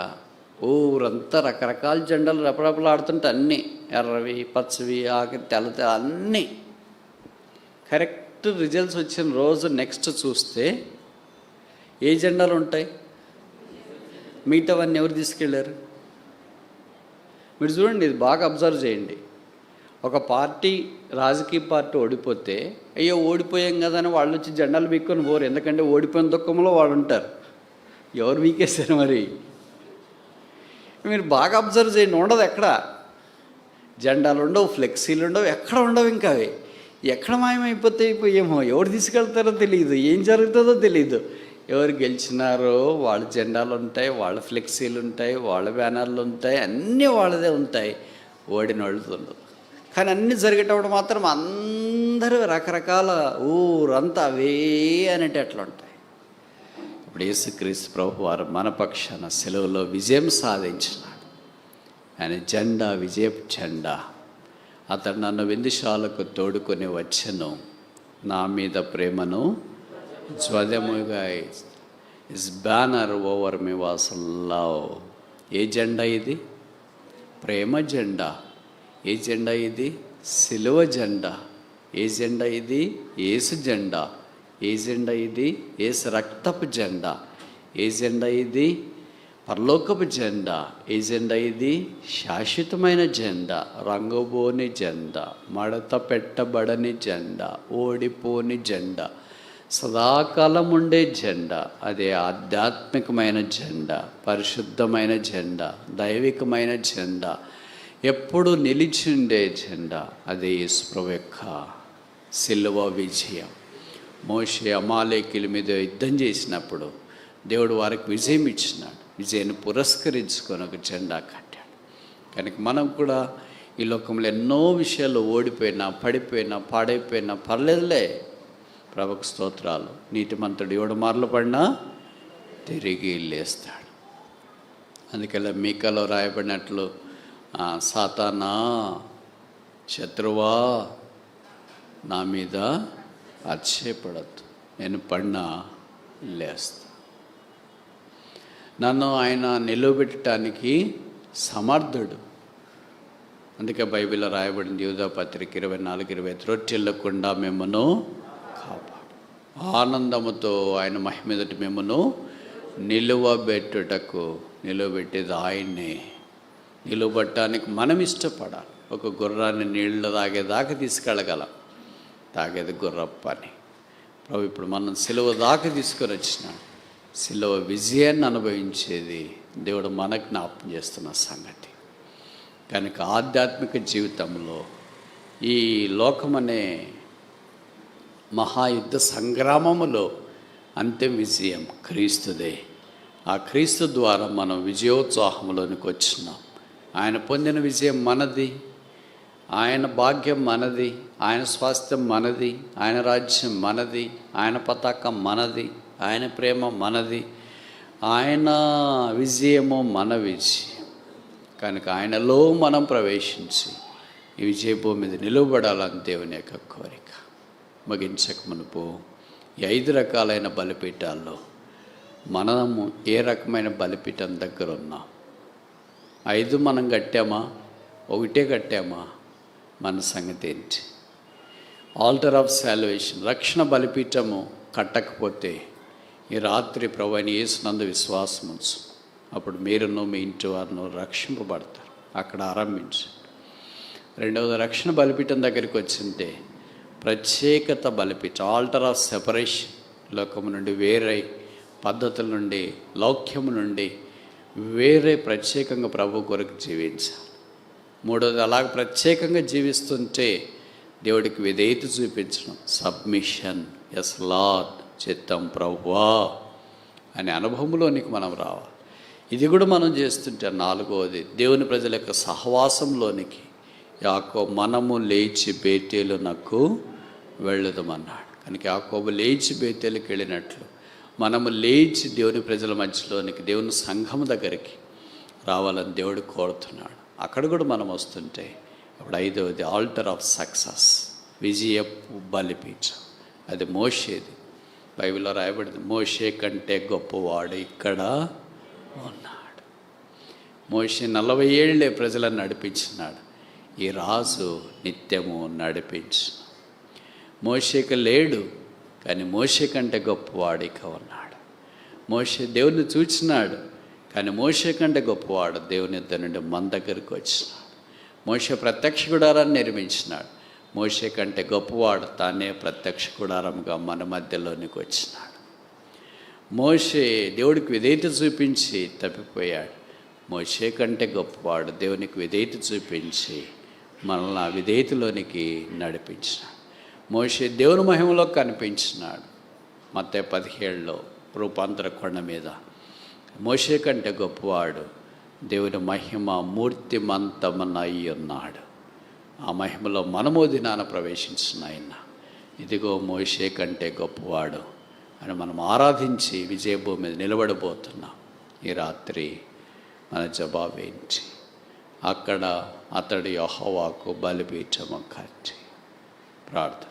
ఊరంతా రకరకాల జెండాలు రెపరెపలాడుతుంటే, అన్నీ ఎర్రవి, పచ్చవి, ఆఖరి తెల్లతే అన్నీ. కరెక్ట్ రిజల్ట్స్ వచ్చిన రోజు నెక్స్ట్ చూస్తే ఏ జెండాలు ఉంటాయి? మిగతావన్నీ ఎవరు తీసుకెళ్ళారు? మీరు చూడండి, ఇది బాగా అబ్జర్వ్ చేయండి. ఒక పార్టీ, రాజకీయ పార్టీ ఓడిపోతే, అయ్యో ఓడిపోయాం కదా అని వాళ్ళు వచ్చి జెండాలు వీక్కొని పోరు. ఎందుకంటే ఓడిపోయిన దుఃఖంలో వాళ్ళు ఉంటారు. ఎవరు వీకేశారు మరి? మీరు బాగా అబ్జర్వ్ చేయండి, ఉండదు ఎక్కడ. జెండాలు ఉండవు, ఫ్లెక్సీలు ఉండవు, ఎక్కడ ఉండవు. ఇంకా అవి ఎక్కడ మాయమైపోతే ఏమో, ఎవరు తీసుకెళ్తారో తెలియదు, ఏం జరుగుతుందో తెలియదు. ఎవరు గెలిచినారో వాళ్ళ జెండాలు ఉంటాయి, వాళ్ళ ఫ్లెక్సీలు ఉంటాయి, వాళ్ళ బ్యానర్లు ఉంటాయి, అన్నీ వాళ్ళదే ఉంటాయి. ఓడిన వాళ్ళతో ఉండదు. కానీ అన్నీ జరిగేటప్పుడు మాత్రం అందరూ రకరకాల ఊరంతా అవే అనేటట్లు ఉంటాయి. ఇప్పుడు యేసుక్రీస్తు ప్రభు వారు మన పక్షాన సెలవులో విజయం సాధించినాడు. ఆయన జెండా విజయపు జెండా. అతడు నన్ను విందుశాలకు తోడుకొని వచ్చెను, నా మీద ప్రేమను ధ్వజముగా. Is banner over me was love. ఏ జెండా ఇది? ప్రేమ జెండా. ఏ జెండా ఇది? సిలువ జెండా. ఏ జెండా ఇది? యేసు జెండా. ఏ జెండా ఇది? యేసు రక్తపు జెండా. ఏ జెండా ఇది? పరలోకపు జెండా. ఏ జెండా ఇది? శాశ్వతమైన జెండా, రంగుబోని జెండా, మడత పెట్టబడని జెండా, ఓడిపోని జెండా, సదాకాలం ఉండే జెండా. అదే ఆధ్యాత్మికమైన జెండా, పరిశుద్ధమైన జెండా, దైవికమైన జెండా, ఎప్పుడు నిలిచిండే జెండా. అదే యేసు ప్రభువు యొక్క సిలువ విజయం. మోషే అమాలేకీయుల మీద యుద్ధం చేసినప్పుడు దేవుడు వారికి విజయం ఇచ్చినాడు. విజయాన్ని పురస్కరించుకొని ఒక జెండా కట్టాడు. కనుక మనం కూడా ఈ లోకంలో ఎన్నో విషయాలు ఓడిపోయినా, పడిపోయినా, పాడైపోయినా పర్లేదులే, ప్రభుకు స్తోత్రాలు. నీతిమంతుడు 7 మార్లు పడినా తిరిగి లేస్తాడు. అందుకలా మీకాలో రాయబడినట్లు, సాతానా, శత్రువా, నా మీద అతిశయపడద్దు, నేను పడినా లేస్తా. నన్ను ఆయన నిలవబెట్టడానికి సమర్థుడు. అందుకే బైబిల్లో రాయబడింది, యూదా పత్రిక 24:20, రొట్టెల్లకుండా మిమ్మను కాపాడు, ఆనందముతో ఆయన మహిమ ఎదుట మిమ్మను నిలువబెట్టేది ఆయన్నే. నిలువబట్టడానికి మనం ఇష్టపడాలి. ఒక గుర్రాన్ని నీళ్ళు తాగేదాకా తీసుకెళ్ళగలం, తాగేది గుర్రపు పని. ప్రభు ఇప్పుడు మనం సిలువ దాకా తీసుకొని వచ్చినాడు. సిలువ విజయాన్ని అనుభవించేది దేవుడు మనకు జ్ఞాపకం చేస్తున్న సంగతి. కనుక ఆధ్యాత్మిక జీవితంలో ఈ లోకమనే మహాయుద్ధ సంగ్రామములో అంతిమ విజయం క్రీస్తుదే. ఆ క్రీస్తు ద్వారా మనం విజయోత్సాహంలోనికి వచ్చినాం. ఆయన పొందిన విజయం మనది, ఆయన భాగ్యం మనది, ఆయన స్వాస్థ్యం మనది, ఆయన రాజ్యం మనది, ఆయన పతాకం మనది, ఆయన ప్రేమ మనది, ఆయన విజయము మన విజయం. కనుక ఆయనలో మనం ప్రవేశించి ఈ విజయభూమి మీద నిలవబడాలని దేవుని యొక్క కోరిక. ముగించక మునుపు ఈ 5 రకాలైన బలిపీఠాల్లో మనము ఏ రకమైన బలిపీఠం దగ్గర ఉన్నాం? 5 మనం కట్టామా, ఒకటే కట్టామా? మన సంగతి ఏంటి? ఆల్టర్ ఆఫ్ సాల్వేషన్, రక్షణ బలిపీఠము కట్టకపోతే ఈ రాత్రి ప్రభువైన యేసునందు విశ్వాసం ఉంచు. అప్పుడు మీరును మీ ఇంటి వారును రక్షింపబడతారు. అక్కడ ఆరంభించు. రెండవది, రక్షణ బలిపీఠం దగ్గరికి వచ్చింటే ప్రత్యేకత బలిపీఠం, ఆల్టర్ ఆఫ్ సెపరేషన్, లోకము నుండి వేరే పద్ధతుల నుండి, లౌక్యము నుండి వేరే ప్రత్యేకంగా ప్రభు కొరకు జీవించాలి. మూడవది, అలాగ ప్రత్యేకంగా జీవిస్తుంటే దేవుడికి విధేయత చూపించడం, సబ్మిషన్, ఎస్ లార్డ్, చిత్తం ప్రభువా అనే అనుభవంలోనికి మనం రావాలి. ఇది కూడా మనం చేస్తుంటే నాలుగవది, దేవుని ప్రజల యొక్క సహవాసంలోనికి మనము లేచి బేతేలునకు వెళ్ళదమన్నాడు. కనుక యాకోబు లేచి బేతేలుకి వెళ్ళినట్లు మనము లేచి దేవుని ప్రజల మధ్యలోనికి, దేవుని సంఘం దగ్గరికి రావాలని దేవుడు కోరుతున్నాడు. అక్కడ కూడా మనం వస్తుంటే అప్పుడు 5వది, ఆల్టర్ ఆఫ్ సక్సెస్, విజయపు బలిపీఠం. అది మోషేది. బైబిల్లో రాయబడింది, మోషే కంటే గొప్పవాడు ఇక్కడ ఉన్నాడు. మోషే 40 ఏళ్ళే ప్రజలను నడిపించినాడు. ఈ రాజు నిత్యము నడిపించు. మోషేకి లేడు, కానీ మోషే కంటే గొప్పవాడు ఇక ఉన్నాడు. మోషే దేవుని చూచినాడు, కానీ మోషే కంటే గొప్పవాడు దేవుని యొద్ద నుండి మన దగ్గరికి వచ్చినాడు. మోషే ప్రత్యక్ష గుడారాన్ని నిర్మించినాడు. మోషే కంటే గొప్పవాడు తానే ప్రత్యక్ష గుడారంగా మన మధ్యలోనికి వచ్చినాడు. మోషే దేవుడికి విధేయత చూపించి తప్పిపోయాడు. మోషే కంటే గొప్పవాడు దేవునికి విధేయత చూపించి మనల్ని ఆ విధేయతలోనికి నడిపించినాడు. మోషే దేవుని మహిమలో కనిపించినాడు. మత్తయి 17లో రూపాంతర కొండ మీద మోషే కంటే గొప్పవాడు దేవుని మహిమ మూర్తిమంతమనై ఉన్నాడు. ఆ మహిమలో మనము దినాన ప్రవేశించిన ఆయన ఇదిగో మోషే కంటే గొప్పవాడు అని మనం ఆరాధించి విజయభూమి మీద నిలబడబోతున్నాం. ఈ రాత్రి మన జవాబేంటి? అక్కడ అతడు యెహోవాకు బలిపీఠము కట్టి ప్రార్థన.